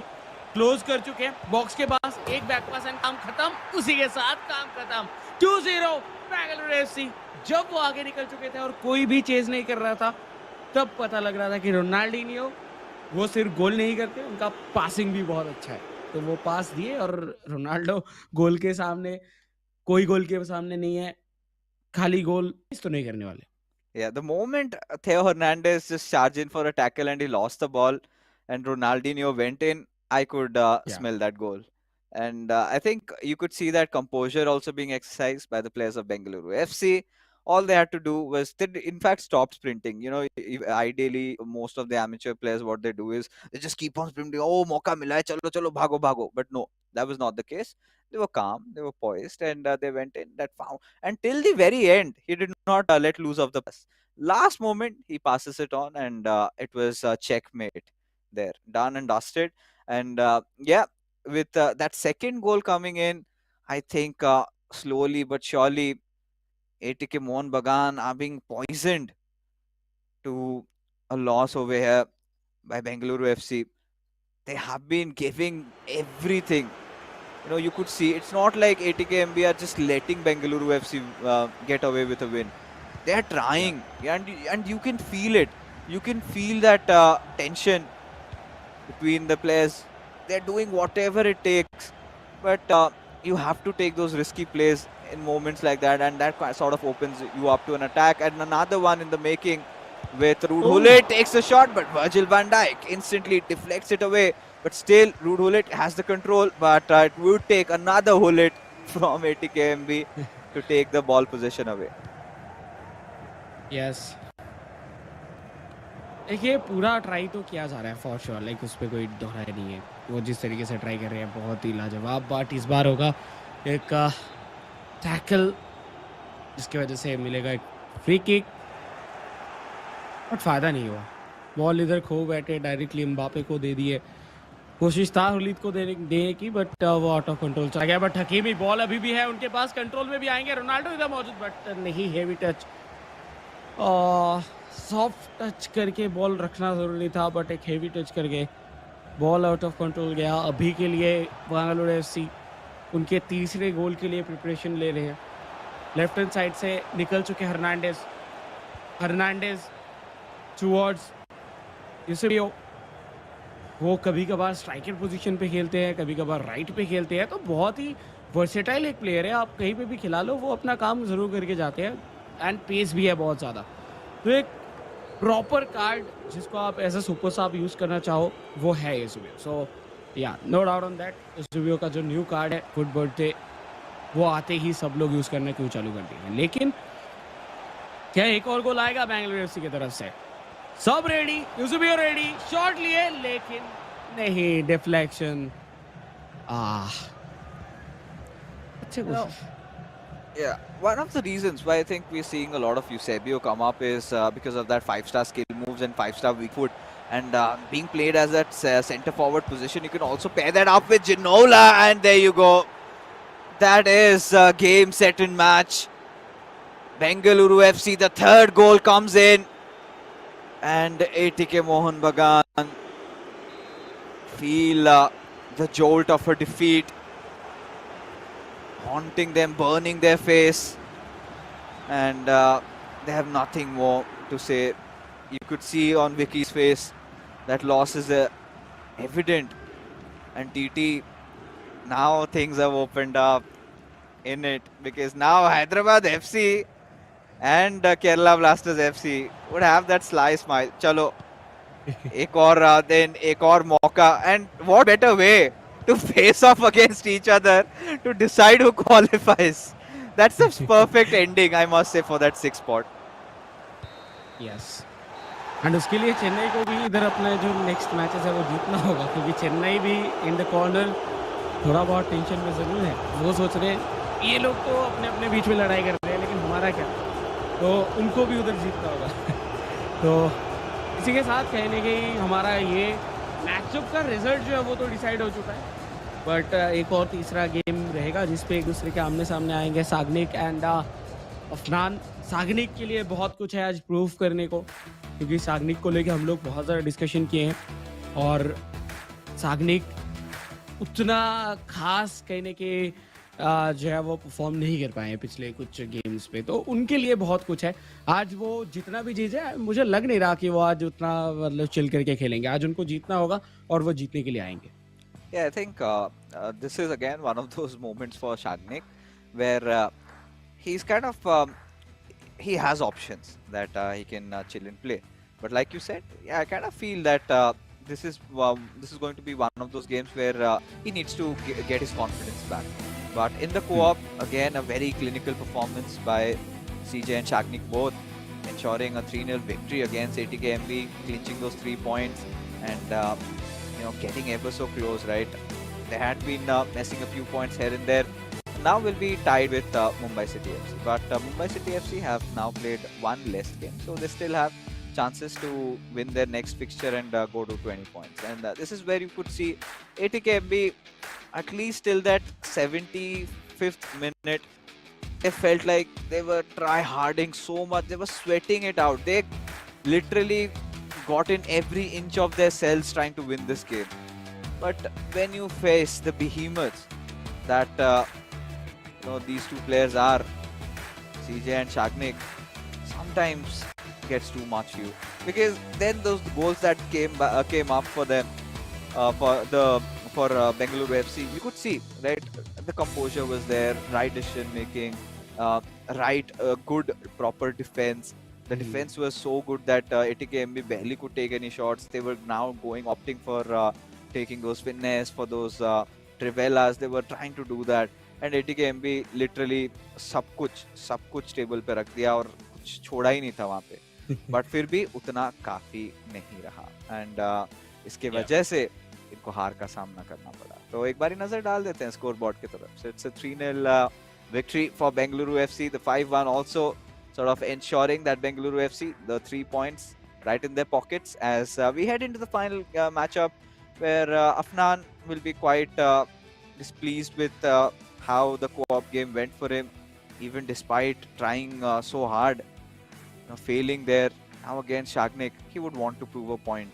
क्लोज कर चुके हैं बॉक्स के पास, एक बैक पास एंड काम खत्म, उसी के साथ काम खत्म। 2-0 बेंगलुरु एफसी। जब वो आगे निकल चुके थे और कोई भी चेज नहीं कर रहा था, तब पता लग रहा था कि रोनाल्डिनियो वो सिर्फ गोल नहीं करते, उनका पासिंग भी बहुत अच्छा है, तो वो पास दिए और रोनाल्डो गोल के सामने, कोई गोल के सामने नहीं है, खाली गोल इस तो नहीं करने वाले। Yeah, the moment Theo Hernandez just charged in for a tackle and he lost the ball, and Ronaldinho went in, I could Yeah. smell that goal. And I think you could see that composure also being exercised by the players of Bengaluru FC. All they had to do was they in fact stopped sprinting. You know, ideally most of the amateur players, what they do is they just keep on sprinting. Oh, mauka mila hai, chalo chalo bhago bhago. But no, that was not the case. They were calm, they were poised, and they went in. That found until the very end. He did not let loose of the pass. Last moment, he passes it on, and it was checkmate there, done and dusted. And yeah, with that second goal coming in, I think slowly but surely ATK Mohun Bagan are being poisoned to a loss over here by Bengaluru FC. They have been giving everything. You know, you could see it's not like ATKMB are just letting Bengaluru FC get away with a win. They are Yeah. trying, and you can feel it. You can feel that tension between the players. They're doing whatever it takes, but you have to take those risky plays in moments like that, and that sort of opens you up to an attack. And another one in the making with Ruud Oh. Gullit takes a shot, but Virgil van Dijk instantly deflects it away. But still, Ruud Gullit has the control, but it would take another Gullit from ATKMB to take the ball position away. Yes. देखिए पूरा try तो किया जा रहा है for sure, like उस पर कोई दोहराई नहीं है। वो जिस तरीके से ट्राई कर रहे हैं बहुत ही लाजवाब। बट इस बार होगा एक टैकल जिसकी वजह से मिलेगा एक फ्री किक, बट फ़ायदा नहीं हुआ। बॉल इधर खो बैठे, डायरेक्टली एम्बापे को दे दिए। कोशिश था हुलीद को देने की, बट वो आउट ऑफ कंट्रोल चला गया। बट हकीमी बॉल अभी भी है उनके पास, कंट्रोल में भी आएंगे। रोनाल्डो इधर मौजूद, बट नहीं, हेवी टच, सॉफ्ट टच करके बॉल रखना ज़रूरी था, बट एक हेवी टच करके बॉल आउट ऑफ कंट्रोल गया। अभी के लिए बेंगलुरु एफसी उनके तीसरे गोल के लिए प्रिपरेशन ले रहे हैं। लेफ्ट हैंड साइड से निकल चुके हर्नांडेज टुवर्ड्स यूसेबियो। वो कभी कभार स्ट्राइकर पोजीशन पे खेलते हैं, कभी कभार राइट पे खेलते हैं, तो बहुत ही वर्सेटाइल एक प्लेयर है। आप कहीं पे भी खिला लो, वो अपना काम ज़रूर करके जाते हैं, एंड पेस भी है बहुत ज़्यादा। तो एक प्रॉपर कार्ड जिसको आप as a super sub use करना चाहो वो है Eusebio. So yeah, no doubt on that. Eusebio का जो न्यू कार्ड है गुड बर्थडे, वो आते ही सब लोग यूज़ करना क्यों चालू कर दिए हैं। लेकिन क्या एक और गोल आएगा बेंगलुरु एफसी की तरफ से? सब रेडी, यूसेबियो रेडी, शॉट लिए, लेकिन नहीं, डिफ्लेक्शन। अच्छे You know, कोशिश। yeah, one of the reasons why I think we're seeing a lot of Eusebio come up is because of that 5-star skill moves and 5-star weak foot. And being played as that center forward position, you can also pair that up with Ginola, and there you go. That is game, set, and match. Bengaluru FC, the third goal comes in, and ATK Mohun Bagan feel the jolt of a defeat haunting them, burning their face, and they have nothing more to say. You could see on Vicky's face that loss is evident, and TT, now things have opened up in it, because now Hyderabad FC and Kerala Blasters FC would have that sly smile. Chalo, एक और then एक और मौका, and what better way to face off against each other to decide who qualifies. That's a perfect ending, I must say, for that sixth spot. Yes, and उसके लिए चेन्नई को भी इधर अपना जो नेक्स्ट मैचेस है वो जीतना होगा, क्योंकि चेन्नई भी इन द कॉर्नर थोड़ा बहुत टेंशन में ज़रूर है। वो सोच रहे हैं ये लोग तो अपने अपने बीच में लड़ाई कर रहे हैं, लेकिन हमारा क्या, तो उनको भी उधर जीतना होगा। तो इसी के साथ कहने की हमारा ये मैचअप का रिजल्ट जो है वो तो डिसाइड हो चुका है, बट एक और तीसरा गेम रहेगा जिसपे एक दूसरे के आमने सामने आएंगे सागनिक एंड अफनान। सागनिक के लिए बहुत कुछ है आज प्रूव करने को, क्योंकि सागनिक को लेके हम लोग बहुत ज़्यादा डिस्कशन किए हैं, और सागनिक उतना खास कहने के जो है वो परफॉर्म नहीं कर पाए हैं पिछले कुछ गेम्स पे, तो उनके लिए बहुत कुछ है। आज वो जितना भी जीते, मुझे लग नहीं रहा कि वो आज उतना मतलब चिल करके खेलेंगे। आज उनको जीतना होगा और वो जीतने के लिए आएंगे। Yeah, I think this is again one of those moments for Shagnik where he's kind of he has options that he can chill and play. But like you said, yeah, I kind of feel that this is going to be one of those games where he needs to get his confidence back. But in the co-op, again, a very clinical performance by CJ and Shagnik both, ensuring a 3-0 victory against ATKMB, clinching those 3 points, and getting ever so close, right? They had been messing a few points here and there. Now will be tied with Mumbai City FC. But Mumbai City FC have now played one less game, so they still have chances to win their next fixture and go to 20 points. And this is where you could see ATKMB, at least till that 75th minute, they felt like they were try-harding so much. They were sweating it out. They literally got in every inch of their cells trying to win this game. But when you face the behemoths that these two players are, CJ and Shagnik, sometimes gets too much you, because then those goals that came up for them for Bengaluru FC, you could see, right, the composure was there, right decision making, good proper defense. The defense was so good that ATKMB barely could take any shots. They were now opting for taking those finesse, for those trivelas. They were trying to do that, and ATKMB literally सब कुछ table पे रख दिया और कुछ छोड़ा ही नहीं था वहाँ पे. बट फिर भी उतना काफी नहीं रहा, एंड इसके वजह से इनको हार का सामना करना पड़ा. तो एक बारी नजर डाल देते हैं स्कोर बोर्ड की तरफ. So it's a 3-0 victory for Bengaluru FC. The 5-1 also sort of ensuring that Bengaluru FC, the 3 points right in their pockets as we head into the final matchup, where Afnan will be quite displeased with how the co-op game went for him, even despite trying so hard, failing there. Now against Shagnik, he would want to prove a point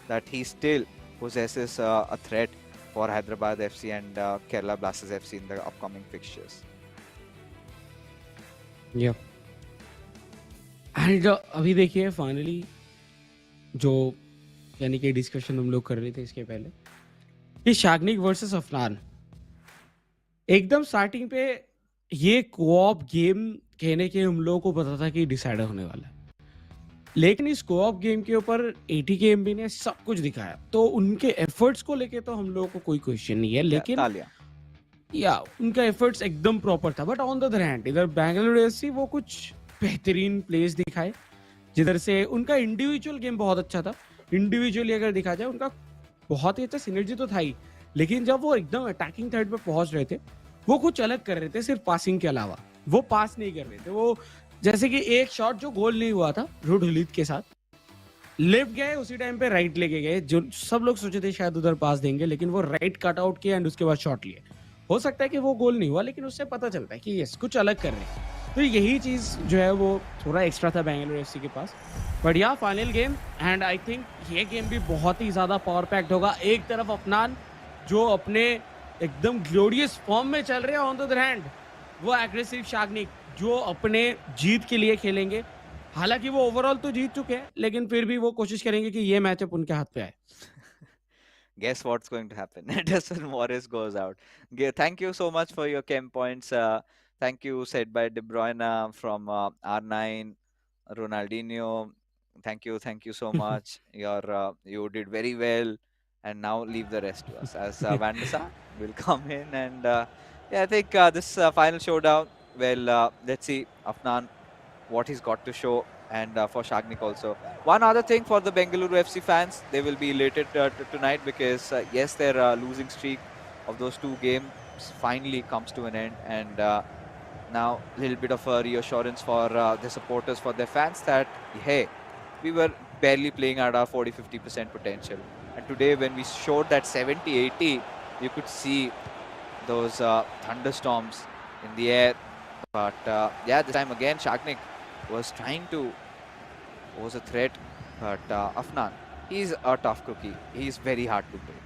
that he still possesses a threat for Hyderabad FC and Kerala Blasters FC in the upcoming fixtures. Yeah. And अभी देखिए finally जो यानी कि discussion हम लोग कर रहे थे इसके पहले कि शाग्निक वर्सेस अफनान, एकदम स्टार्टिंग पे ये कोऑप गेम कहने के हम लोगों को पता था कि डिसाइड होने वाला है, लेकिन इस कोऑप गेम के ऊपर ATKMB ने सब कुछ दिखाया. तो उनके एफर्ट्स को लेके तो हम लोगों को कोई क्वेश्चन नहीं है, लेकिन या उनका एफर्ट्स एकदम प्रॉपर था. But on the other hand इधर बेंगलुरु एफसी वो कुछ बेहतरीन प्लेस दिखाए, जिधर से उनका इंडिविजुअल गेम बहुत अच्छा था. इंडिविजुअली अगर देखा जाए उनका बहुत ही अच्छा सिनर्जी तो था ही, लेकिन जब वो एकदम अटैकिंग थर्ड पे पहुंच रहे थे, वो कुछ अलग कर रहे थे. सिर्फ पासिंग के अलावा वो पास नहीं कर रहे थे. वो जैसे कि एक शॉट जो गोल नहीं हुआ था रूड हुलीत के साथ, लेफ्ट गए उसी टाइम पे राइट लेके गए, जो सब लोग सोचे थे शायद उधर पास देंगे, लेकिन वो राइट कट आउट किया एंड उसके बाद शॉट लिए. हो सकता है कि वो गोल नहीं हुआ, लेकिन उससे पता चलता है कि यस कुछ अलग कर रहे हैं. तो यही चीज जो है वो थोड़ा एक्स्ट्रा था बेंगलुरु एफसी के पास. बट या final game, and I think ये गेम भी बहुत ही ज्यादा पावर पैक्ड होगा. एक तरफ अफनान जो अपने एकदम ग्लोरियस फॉर्म में चल रहे हैं, ऑन द अदर हैंड वो एग्रेसिव शाग्निक जो अपने जीत के लिए खेलेंगे. हालांकि वो ओवरऑल तो जीत चुके हैं, लेकिन फिर भी वो कोशिश करेंगे कि ये मैचअप उनके हाथ पे आए. Guess what's going to happen as Morris goes out. Thank you so much for your chem points. Thank you, said by De Bruyne from R9, Ronaldinho. Thank you so much. You did very well, and now leave the rest to us. As Van der Sar will come in, and I think this final showdown. Well, let's see Afnan what he's got to show, and for Shagnik also. One other thing for the Bengaluru FC fans, they will be elated tonight because yes, their losing streak of those 2 games finally comes to an end, and now a little bit of a reassurance for the supporters, for their fans, that hey, we were barely playing at our 40-50% potential, and today when we showed that 70-80, you could see those thunderstorms in the air. But this time again Shagnik was a threat, but Afnan, he's a tough cookie. He's very hard to break.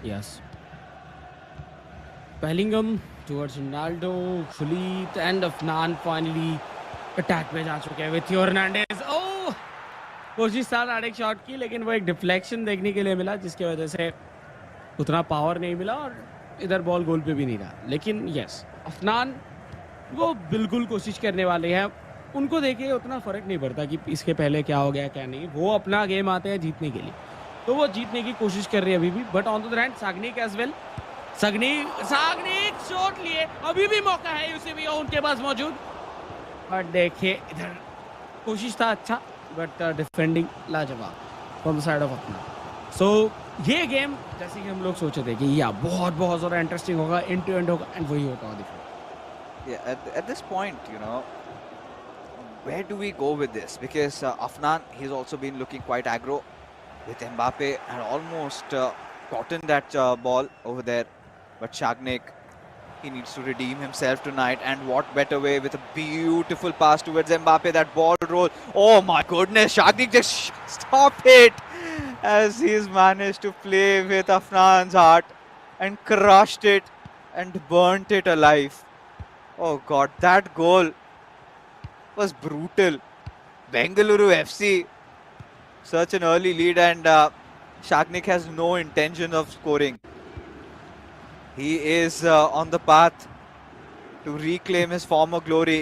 Yes. Bellingham towards Ronaldo, Khalid, and Afnan finally attack में जा चुके हैं with Theo Hernandez. Oh, कोशिश था direct shot की, लेकिन वो एक डिफ्लेक्शन देखने के लिए मिला, जिसकी वजह से उतना पावर नहीं मिला और इधर बॉल गोल पे भी नहीं रहा. लेकिन यस, अफनान वो बिल्कुल कोशिश करने वाले हैं. उनको देखिए उतना फर्क नहीं पड़ता कि इसके पहले क्या हो गया क्या नहीं, वो अपना गेम आते हैं जीतने के लिए, तो वो जीतने की कोशिश कर रही है अभी भी। But on the other hand Sagnik as well, Sagnik shot लिए, अभी भी मौका है उसे भी उनके पास मौजूद। बट देखिए इधर कोशिश था अच्छा, बट डिफेंडिंग लाजवाब फ्रॉम द साइड ऑफ अपना। सो ये गेम जैसे कि हम लोग सोचे थे कि या बहुत बहुत ज़्यादा इंटरेस्टिंग होगा, एंड टू एंड होगा, एंड वही होता हुआ दिख रहा है। Yeah, at this point, where do we go with this? Because Afnan, he's also been looking quite aggro with Mbappe and almost gotten that ball over there. But Shagnik, he needs to redeem himself tonight. And what better way with a beautiful pass towards Mbappe, that ball roll. Oh my goodness, Shagnik just stop it as he's managed to play with Afnan's heart and crushed it and burnt it alive. Oh God, that goal was brutal. Bengaluru FC, such an early lead, and Shagnik has no intention of scoring. He is on the path to reclaim his former glory,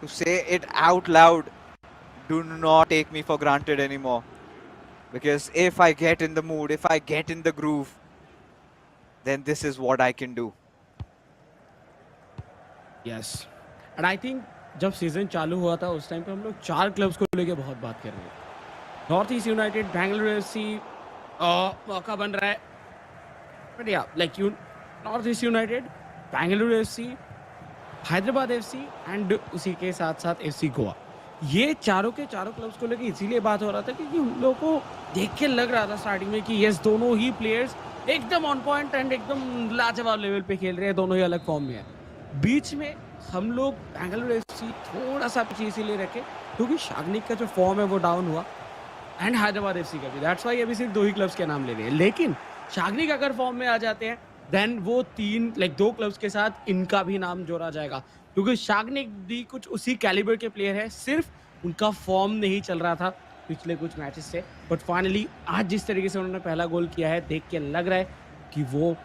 to say it out loud. Do not take me for granted anymore. Because if I get in the mood, if I get in the groove, then this is what I can do. Yes, and I think जब season चालू हुआ था उस time पे हम लोग 4 clubs को लेके बहुत बात कर रहे थे। North east United, Bengaluru FC, मौका बन रहा है। बट या like you, north east United, Bengaluru FC, Hyderabad FC and उसी के साथ-साथ एफसी गोवा। ये चारों के चारों क्लब्स को लेके इसीलिए बात हो रहा था क्योंकि उन लोगों को देख के लग रहा था स्टार्टिंग में कि यस, दोनों ही प्लेयर्स एकदम ऑन पॉइंट एंड एकदम लाजवाब लेवल पे खेल रहे हैं, दोनों ही अलग फॉर्म में है। बीच में हम लोग बेंगलुरु एफसी थोड़ा-सा पीछे इसीलिए रखे क्योंकि शागनिक का जो फॉर्म है वो डाउन हुआ, एंड हैदराबाद एफसी का भी। दैट्स व्हाई अभी सिर्फ 2 ही क्लब्स के नाम ले रहे हैं। लेकिन शागनिक अगर फॉर्म में आ जाते हैं, देन वो 3 लाइक 2 क्लब्स के साथ इनका भी नाम जोड़ा जाएगा क्योंकि शागनिक भी कुछ उसी कैलिबर के प्लेयर है, सिर्फ उनका फॉर्म नहीं चल रहा था पिछले कुछ मैचेस से। बट फाइनली आज जिस तरीके से उन्होंने पहला गोल किया है, देख के लग रहा है कि वो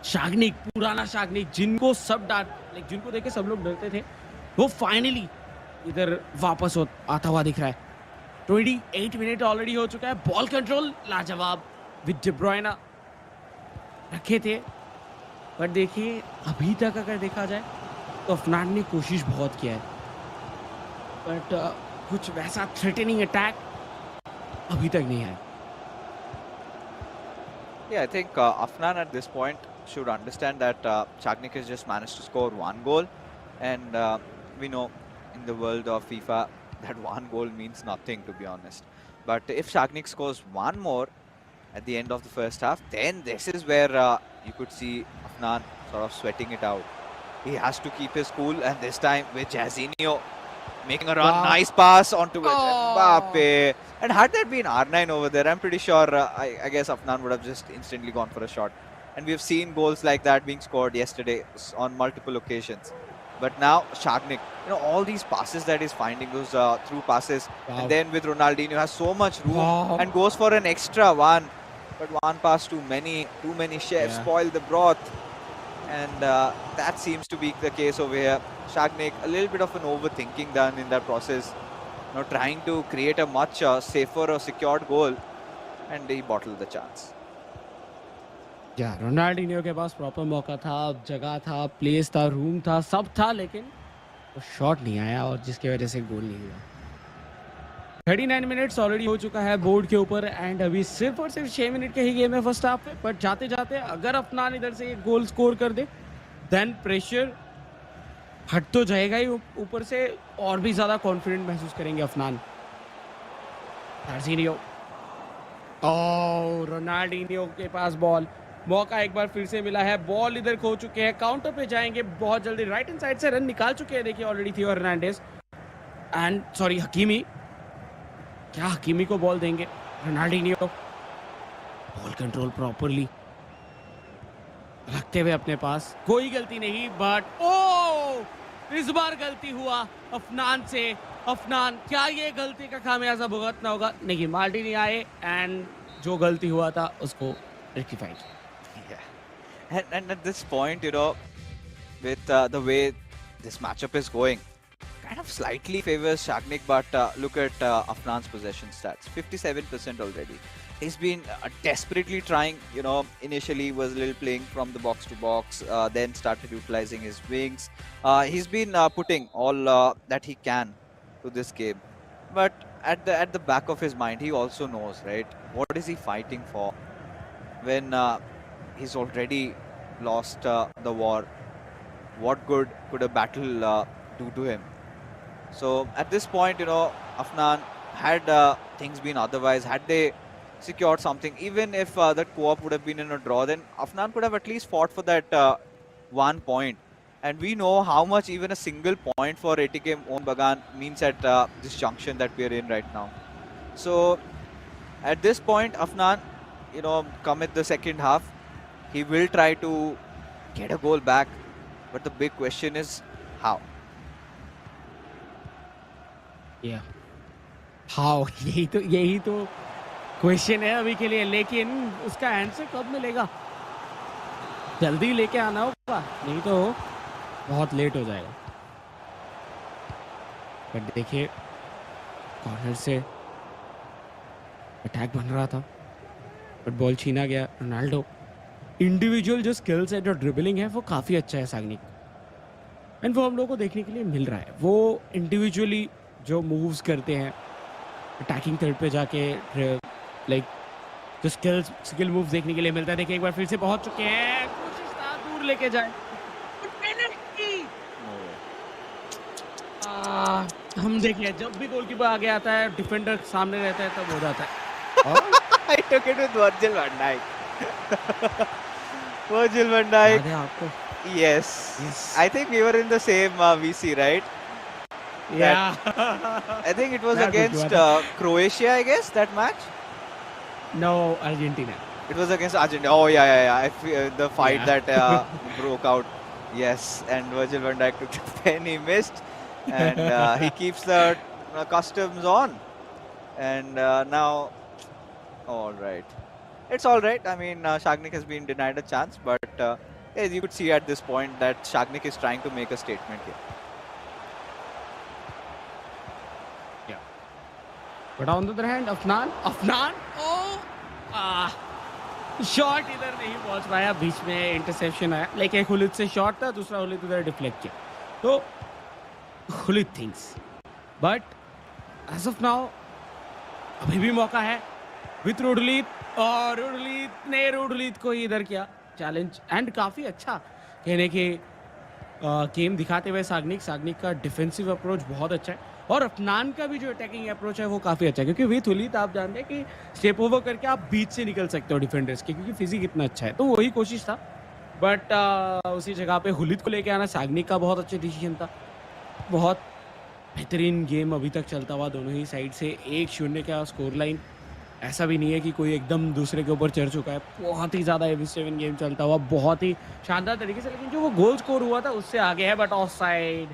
शागनिक, पुराना शागनिक, जिनको सब लाइक जिनको देख के सब लोग डरते थे, वो फाइनली इधर वापस आता हुआ दिख रहा है। 28 मिनट ऑलरेडी हो चुका है। बॉल कंट्रोल लाजवाब विद डी ब्रुयना रखे थे, पर देखिए अभी तक अगर देखा जाए तो अफनान ने कोशिश बहुत किया है, बट कुछ वैसा थ्रेटनिंग अटैक अभी तक नहीं है। Yeah, I think Afnan at this point should understand that Shagnik has just managed to score 1 goal, and we know in the world of FIFA that 1 goal means nothing, to be honest. But if Shagnik scores 1 more at the end of the first half, then this is where you could see Afnan sort of sweating it out. He has to keep his cool, and this time with Jairzinho making a run, nice pass onto Mbappe. And had that been R9 over there, I'm pretty sure, I guess Afnan would have just instantly gone for a shot. And we've seen goals like that being scored yesterday on multiple occasions. But now Shagnik, all these passes that he's finding, those through passes, and then with Ronaldinho has so much room and goes for an extra one. But one pass too many chefs spoil the broth. And that seems to be the case over here. Shagnik, a little bit of an overthinking done in that process. Trying to create a much safer or secured goal, and he bottled the chance. या Ronaldinho के पास proper मौका था, जगह था, place था, room था, सब था, लेकिन वो शॉट नहीं आया और जिसकी वजह से गोल नहीं हुआ। 39 मिनट्स ऑलरेडी हो चुका है बोर्ड के ऊपर, एंड अभी सिर्फ और सिर्फ 6 मिनट के ही गेम है फर्स्ट हाफ में। बट जाते जाते अगर अफनान इधर से एक गोल स्कोर कर दे, देन प्रेशर हट तो जाएगा ही, ऊपर से और भी ज्यादा कॉन्फिडेंट महसूस करेंगे अफनान। रोनाल्डिनियो के पास बॉल, मौका एक बार फिर से मिला है, बॉल इधर खो चुके हैं, काउंटर पे जाएंगे बहुत जल्दी, राइट हैंड साइड से रन निकाल चुके हैं, देखिए ऑलरेडी थियो हर्नांडेज एंड सॉरी हकीमी, क्या हकीमी को बॉल देंगे? रोनाल्डिनियो बॉल कंट्रोल प्रॉपरली रखते हुए अपने पास, कोई गलती नहीं, बट इस बार गलती हुआ अफनान से। अफनान, क्या ये गलती का खामियाजा भुगतना होगा? नहीं, मार्टिनी आए एंड जो गलती हुआ था उसको rectified. And at this point, with the way this matchup is going, kind of slightly favors Shagnik, but look at Afnan's possession stats, 57% already. He's been desperately trying, initially was a little playing from the box to box, then started utilizing his wings. He's been putting all that he can to this game. But at the back of his mind, he also knows, right? What is he fighting for when he's already lost the war? What good could a battle do to him? So at this point, Afnan, had things been otherwise, had they secured something, even if that co-op would have been in a draw, then Afnan could have at least fought for that 1 point. And we know how much even a single point for ATK Mohun Bagan means at this junction that we are in right now. So at this point, Afnan, come at the second half, he will try to get a goal back. But the big question is how? या how यही तो question है अभी के लिए, लेकिन उसका answer कब मिलेगा? जल्दी लेके आना होगा, नहीं तो बहुत लेट हो जाएगा। बट देखिए, कॉर्नर से अटैक बन रहा था, बट बॉल छीना गया। रोनाल्डो इंडिविजुअल जो स्किल्स है, जो ड्रिबलिंग है, वो काफ़ी अच्छा है सागनिक, एंड वो हम लोगों को देखने के लिए मिल रहा है। वो इंडिविजुअली जो मूव्स करते हैं अटैकिंग थर्ड पे जाके, लाइक जो स्किल मूव्स देखने के लिए मिलता है। देखिए एक बार फिर से पहुंच चुके हैं, कोशिश था दूर लेके जाए, पेनल्टी। हम देखिए जब भी गोलकीपर आगे आता है, डिफेंडर सामने रहता है, तब हो जाता है। I took it with Virgil van Dijk. Virgil van Dijk. याद है आपको? Yes. I think we were in the same VC, right? Yeah. I think it was That was against good. Croatia, I guess, that match. No, Argentina. It was against Argentina. Oh, yeah. The fight Yeah. that broke out. Yes, and Virgil van Dijk took the pen, he missed. And he keeps the customs on. And now, all right. It's all right. I mean, Shagnik has been denied a chance, but yeah, you could see at this point that Shagnik is trying to make a statement here. But on the other hand, Afnan, shot इधर नहीं पहुंच पाया, बीच में interception आया। Like एक हुलित से shot था, दूसरा हुलित उधर डिफ्लेक्ट किया, तो हुलित things. But as of now अभी भी मौका है विथ रोडलीत, और रोडलीत को ही इधर किया चैलेंज, एंड काफ़ी अच्छा कहने के गेम दिखाते हुए सागनिक का डिफेंसिव अप्रोच बहुत अच्छा है, और अफनान का भी जो अटैकिंग अप्रोच है वो काफ़ी अच्छा है, क्योंकि विथ हुलित आप जानते हैं कि स्टेप ओवर करके आप बीच से निकल सकते हो डिफेंडर्स के, क्योंकि फिजिक इतना अच्छा है। तो वही कोशिश था, बट उसी जगह पे हुलित को लेके आना सागनिक का बहुत अच्छा डिसीजन था। बहुत बेहतरीन गेम अभी तक चलता हुआ दोनों ही साइड से, 1-0 का स्कोर लाइन। ऐसा भी नहीं है कि कोई एकदम दूसरे के ऊपर चढ़ चुका है, बहुत ही ज़्यादा हेवी 7 गेम चलता हुआ, बहुत ही शानदार तरीके से। लेकिन जो वो गोल स्कोर हुआ था उससे आगे है, बट ऑफ साइड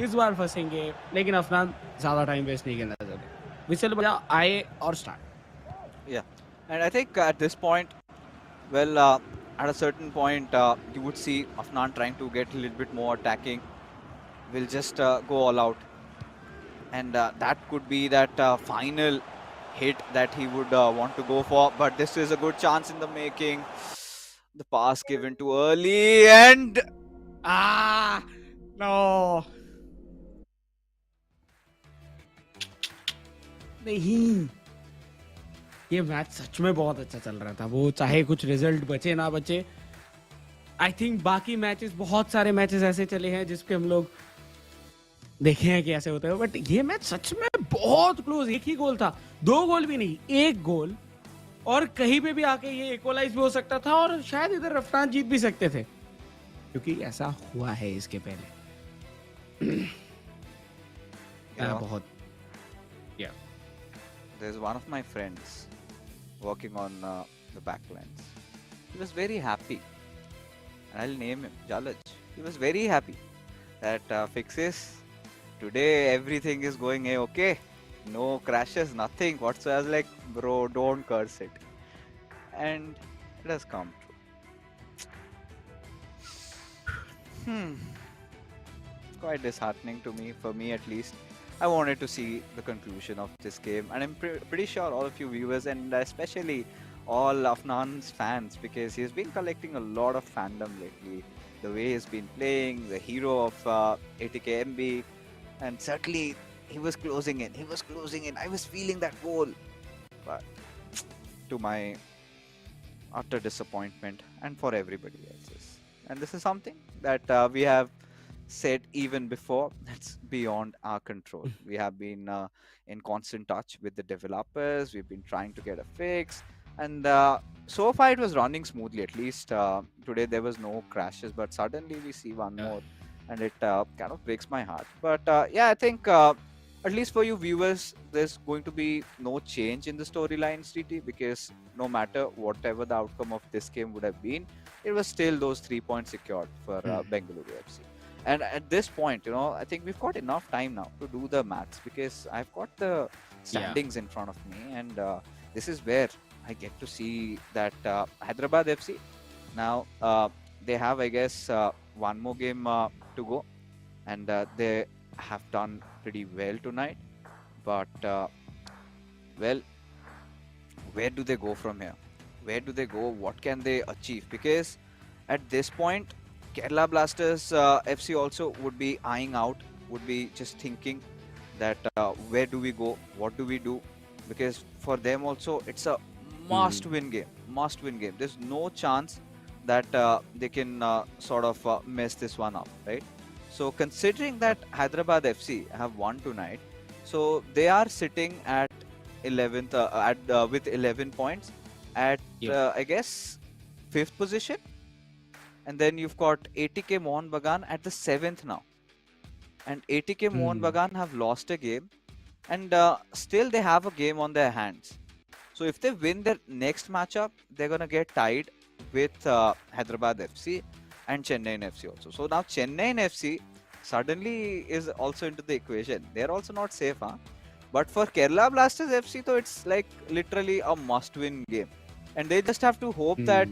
इस बार फंसेंगे। लेकिन अफनान ज़्यादा टाइम वेस्ट नहीं करना चाहते, विसल बजा आए और start. Yeah, and I think at this point, well, at a certain point, you would see Afnan trying to get a little bit more attacking. Will just go all out, and that could be that final hit that he would want to go for. But this is a good chance in the making. The pass given too early, and no, नहीं, ये match सच में बहुत अच्छा चल रहा था। वो चाहे कुछ रिजल्ट बचे ना बचे, आई थिंक बाकी मैचेस, बहुत सारे मैचेस ऐसे चले हैं जिसपे हम लोग देखे हैं कि ऐसे होता है, बट ये मैच सच में बहुत क्लोज। एक ही गोल था, 2 गोल भी नहीं, 1 गोल, और कहीं पे भी आके ये इक्वलाइज भी हो सकता था, और शायद इधर अफनान जीत भी सकते थे, क्योंकि ऐसा हुआ है इसके पहले। बहुत there's one of my friends working on the backlines. He was very happy, and I'll name him Jalaj. He was very happy that fixes today, everything is going okay, no crashes, nothing whatsoever. I was like, bro, don't curse it. And it has come true. quite disheartening to me, for me at least. I wanted to see the conclusion of this game, and I'm pretty sure all of you viewers, and especially all Afnan's fans, because he's been collecting a lot of fandom lately. The way he's been playing, the hero of ATKMB, and certainly he was closing in. He was closing in. I was feeling that goal, but to my utter disappointment, and for everybody else's. And this is something that we have said even before. That's beyond our control. We have been in constant touch with the developers. We've been trying to get a fix, and so far it was running smoothly. At least today there was no crashes, but suddenly we see one Yeah. more, and it kind of breaks my heart. But yeah, I think at least for you viewers, there's going to be no change in the storyline, CT, because no matter whatever the outcome of this game would have been, it was still those 3 points secured for Bengaluru FC. And at this point, I think we've got enough time now to do the maths, because I've got the standings in front of me, and this is where I get to see that Hyderabad FC now they have, I guess, one more game to go, and they have done pretty well tonight. But well, where do they go from here? Where do they go? What can they achieve? Because at this point, Kerala Blasters FC also would be eyeing out, would be just thinking that where do we go? What do we do? Because for them also, it's a must-win game. Must-win game. There's no chance that they can sort of mess this one up, right? So considering that Hyderabad FC have won tonight, so they are sitting at 11th with 11 points at I guess 5th position, and then you've got ATK Mohun Bagan at the 7th now, and ATK Mohun Bagan have lost a game, and still they have a game on their hands. So if they win their next matchup, they're gonna get tied with Hyderabad FC and Chennai FC also. So now Chennai FC suddenly is also into the equation. They're also not safe, huh? But for Kerala Blasters FC, though, it's like literally a must-win game, and they just have to hope that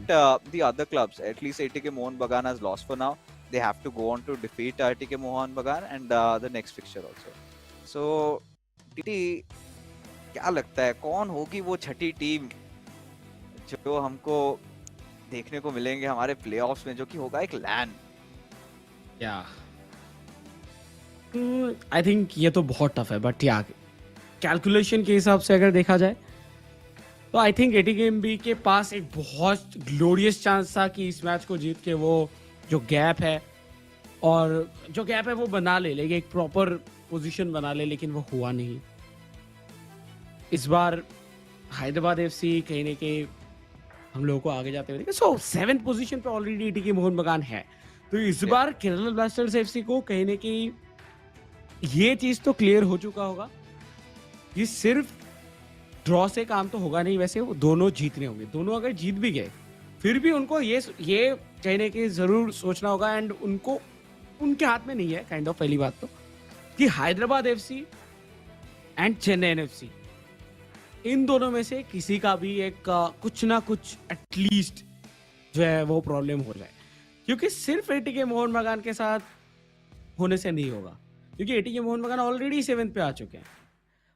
the other clubs, at least ATK Mohun Bagan has lost for now. They have to go on to defeat ATK Mohun Bagan and the next fixture also. So, TT, क्या लगता है कौन होगी वो छठी team जो हमको देखने को मिलेंगे हमारे प्लेऑफ्स में, जो कि होगा एक लैन? या आई थिंक ये तो बहुत टफ है, बट या कैलकुलेशन के हिसाब से अगर देखा जाए तो आई थिंक एटीकेएमबी के पास एक बहुत ग्लोरियस चांस था कि इस मैच को जीत के वो जो गैप है वो बना ले, लेकिन एक प्रॉपर पोजीशन बना ले, लेकिन वो हुआ नहीं। इस बार हैदराबाद एफसी कहीं ना कहीं हम लोगों को आगे जाते हुए देखे। सो 7th पोजीशन पे ऑलरेडी एटीके मोहन बगान है, तो इस बार केरला ब्लास्टर्स एफसी को कहीं ना कहीं ये चीज तो क्लियर हो चुका होगा कि सिर्फ ड्रॉ से काम तो होगा नहीं, वैसे वो दोनों जीतने होंगे। दोनों अगर जीत भी गए फिर भी उनको ये कहीं ना कहीं जरूर सोचना होगा, एंड उनको उनके हाथ में नहीं है काइंड ऑफ, पहली बात तो कि Hyderabad FC and Chennai FC इन दोनों में से किसी का भी एक कुछ ना कुछ एटलीस्ट जो है वो प्रॉब्लम हो जाए, क्योंकि सिर्फ एटीके मोहन बगान के साथ होने से नहीं होगा, क्योंकि एटीके मोहन बगान ऑलरेडी 7th पे आ चुके हैं,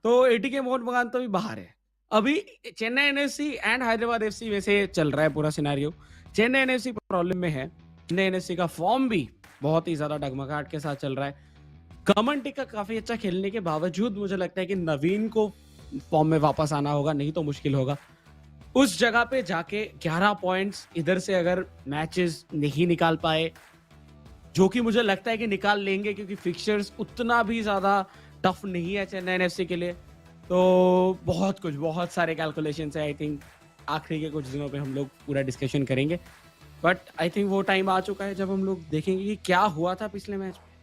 तो एटीके मोहन बगान तो भी बाहर है। अभी Chennai NFC and Hyderabad FC में से चल रहा है पूरा सिनेरियो। चेन्नई एनएफसी प्रॉब्लम में है, चेन्नई एनएफसी का फॉर्म भी बहुत ही ज्यादा डगमगाहट के साथ चल रहा है। कमेंटी का काफी अच्छा खेलने के बावजूद मुझे लगता है कि नवीन को फॉर्म में वापस आना होगा, नहीं तो मुश्किल होगा। उस जगह पे जाके 11 पॉइंट्स इधर से अगर मैचेस नहीं निकाल पाए, जो कि मुझे लगता है कि निकाल लेंगे क्योंकि फिक्चर्स उतना भी ज्यादा टफ नहीं है चेन्नई एनएफसी के लिए, तो बहुत सारे कैलकुलेशंस है। आई थिंक आखिरी के कुछ दिनों पे हम लोग पूरा डिस्कशन करेंगे, बट आई थिंक वो टाइम आ चुका है जब हम लोग देखेंगे कि क्या हुआ था पिछले मैच में।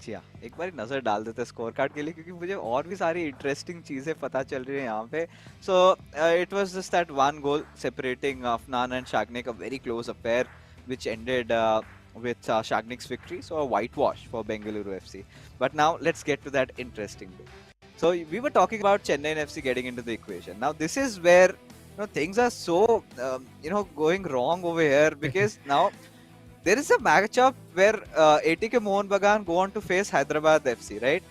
जी हाँ, एक बार नजर डाल देते स्कोर कार्ड के लिए, क्योंकि मुझे और भी सारी इंटरेस्टिंग चीजें पता चल रही है यहाँ पे। So it was just that one goal separating Afnan and Shagnik, a very close affair which ended with Shagnik's victory, so a whitewash for Bengaluru FC. But now let's get to that interesting bit. So we were talking about Chennai FC getting into the equation. Now this is where things are so going wrong over here, because now there is a matchup where ATK Mohun Bagan go on to face Hyderabad FC, right?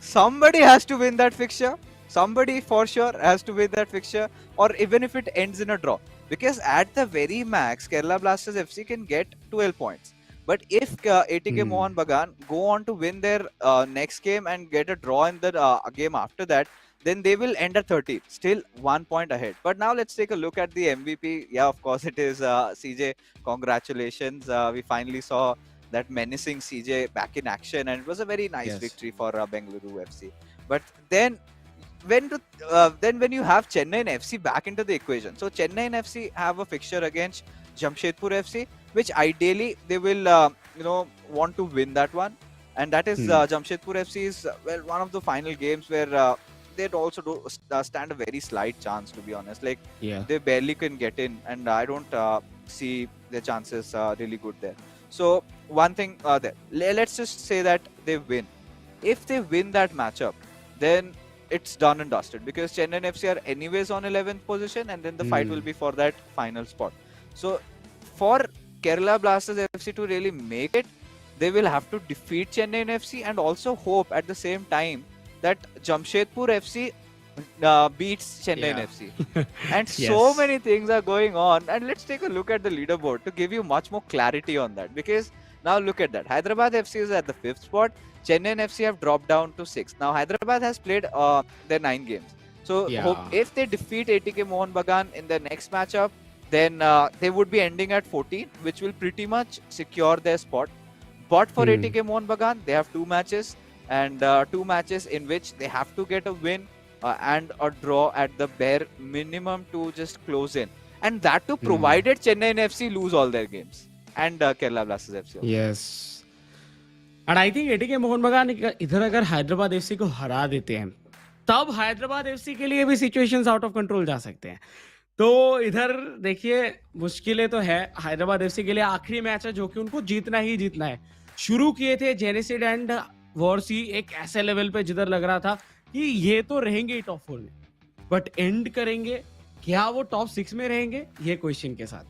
Somebody has to win that fixture. Somebody for sure has to win that fixture, or even if it ends in a draw. Because at the very max, Kerala Blasters FC can get 12 points. But if ATK Mohun Bagan go on to win their next game and get a draw in the game after that, then they will end at 30, still 1 point ahead. But now let's take a look at the MVP. Yeah, of course, it is CJ. Congratulations. We finally saw that menacing CJ back in action, and it was a very nice victory for Bengaluru FC. But then when you have Chennai FC back into the equation, so Chennai FC have a fixture against Jamshedpur FC, which ideally they will want to win that one, and that is Jamshedpur FC is one of the final games where they'd also stand a very slight chance, to be honest. Like they barely can get in, and I don't see their chances really good there. So one thing there, let's just say that they win. If they win that matchup, then it's done and dusted, because Chennai FC are anyways on 11th position, and then the fight will be for that final spot. So for Kerala Blasters FC to really make it, they will have to defeat Chennai FC and also hope at the same time that Jamshedpur FC beats Chennai FC. And so many things are going on, and let's take a look at the leaderboard to give you much more clarity on that, because now look at that. Hyderabad FC is at the 5th spot. Chennai FC have dropped down to 6th. Now Hyderabad has played their 9 games. So if they defeat ATK Mohun Bagan in their next matchup, then they would be ending at 14, which will pretty much secure their spot. But for ATK Mohun Bagan, they have 2 matches, and 2 matches in which they have to get a win and a draw at the bare minimum to just close in. And that too provided Chennai FC lose all their games. And Kerala Blasters FC. Yes. And I think ATK Mohan बगान इधर अगर Hyderabad FC को हरा देते हैं, तब Hyderabad FC के लिए भी सिचुएशंस आउट ऑफ कंट्रोल जा सकते हैं. तो इधर देखिए मुश्किलें तो है हैदराबाद एफसी के लिए. आखिरी मैच है जो कि उनको जीतना ही जीतना है. शुरू किए थे जेनेसिड एंड वॉरसी एक ऐसे लेवल पे जिधर लग रहा था कि ये तो रहेंगे ही टॉप 4 में, बट एंड करेंगे क्या वो टॉप 6 में रहेंगे, ये क्वेश्चन के साथ.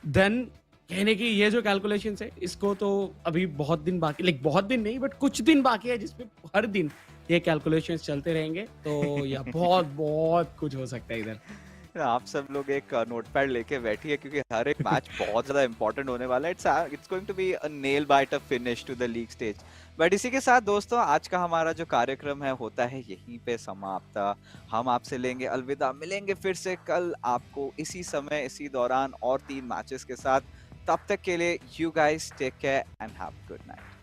देन कहने की ये जो कैलकुलेशन है, इसको तो अभी बहुत दिन बाकी, लाइक बहुत दिन नहीं बट कुछ दिन बाकी है जिसमें हर दिन ये कैलकुलेशंस चलते रहेंगे. तो या बहुत बहुत कुछ हो सकता है इधर. आप सब लोग एक नोटपैड लेके बैठिए, क्योंकि हर एक मैच बहुत ज्यादा इंपॉर्टेंट होने वाला है. It's going to be a nail biter finish to the league stage. But इसी के साथ दोस्तों आज का हमारा जो कार्यक्रम है होता है यहीं पे समाप्त. हम आपसे लेंगे अलविदा. मिलेंगे फिर से कल आपको इसी समय इसी दौरान और 3 मैचेस के साथ. तब तक के लिए you guys take care and have good night.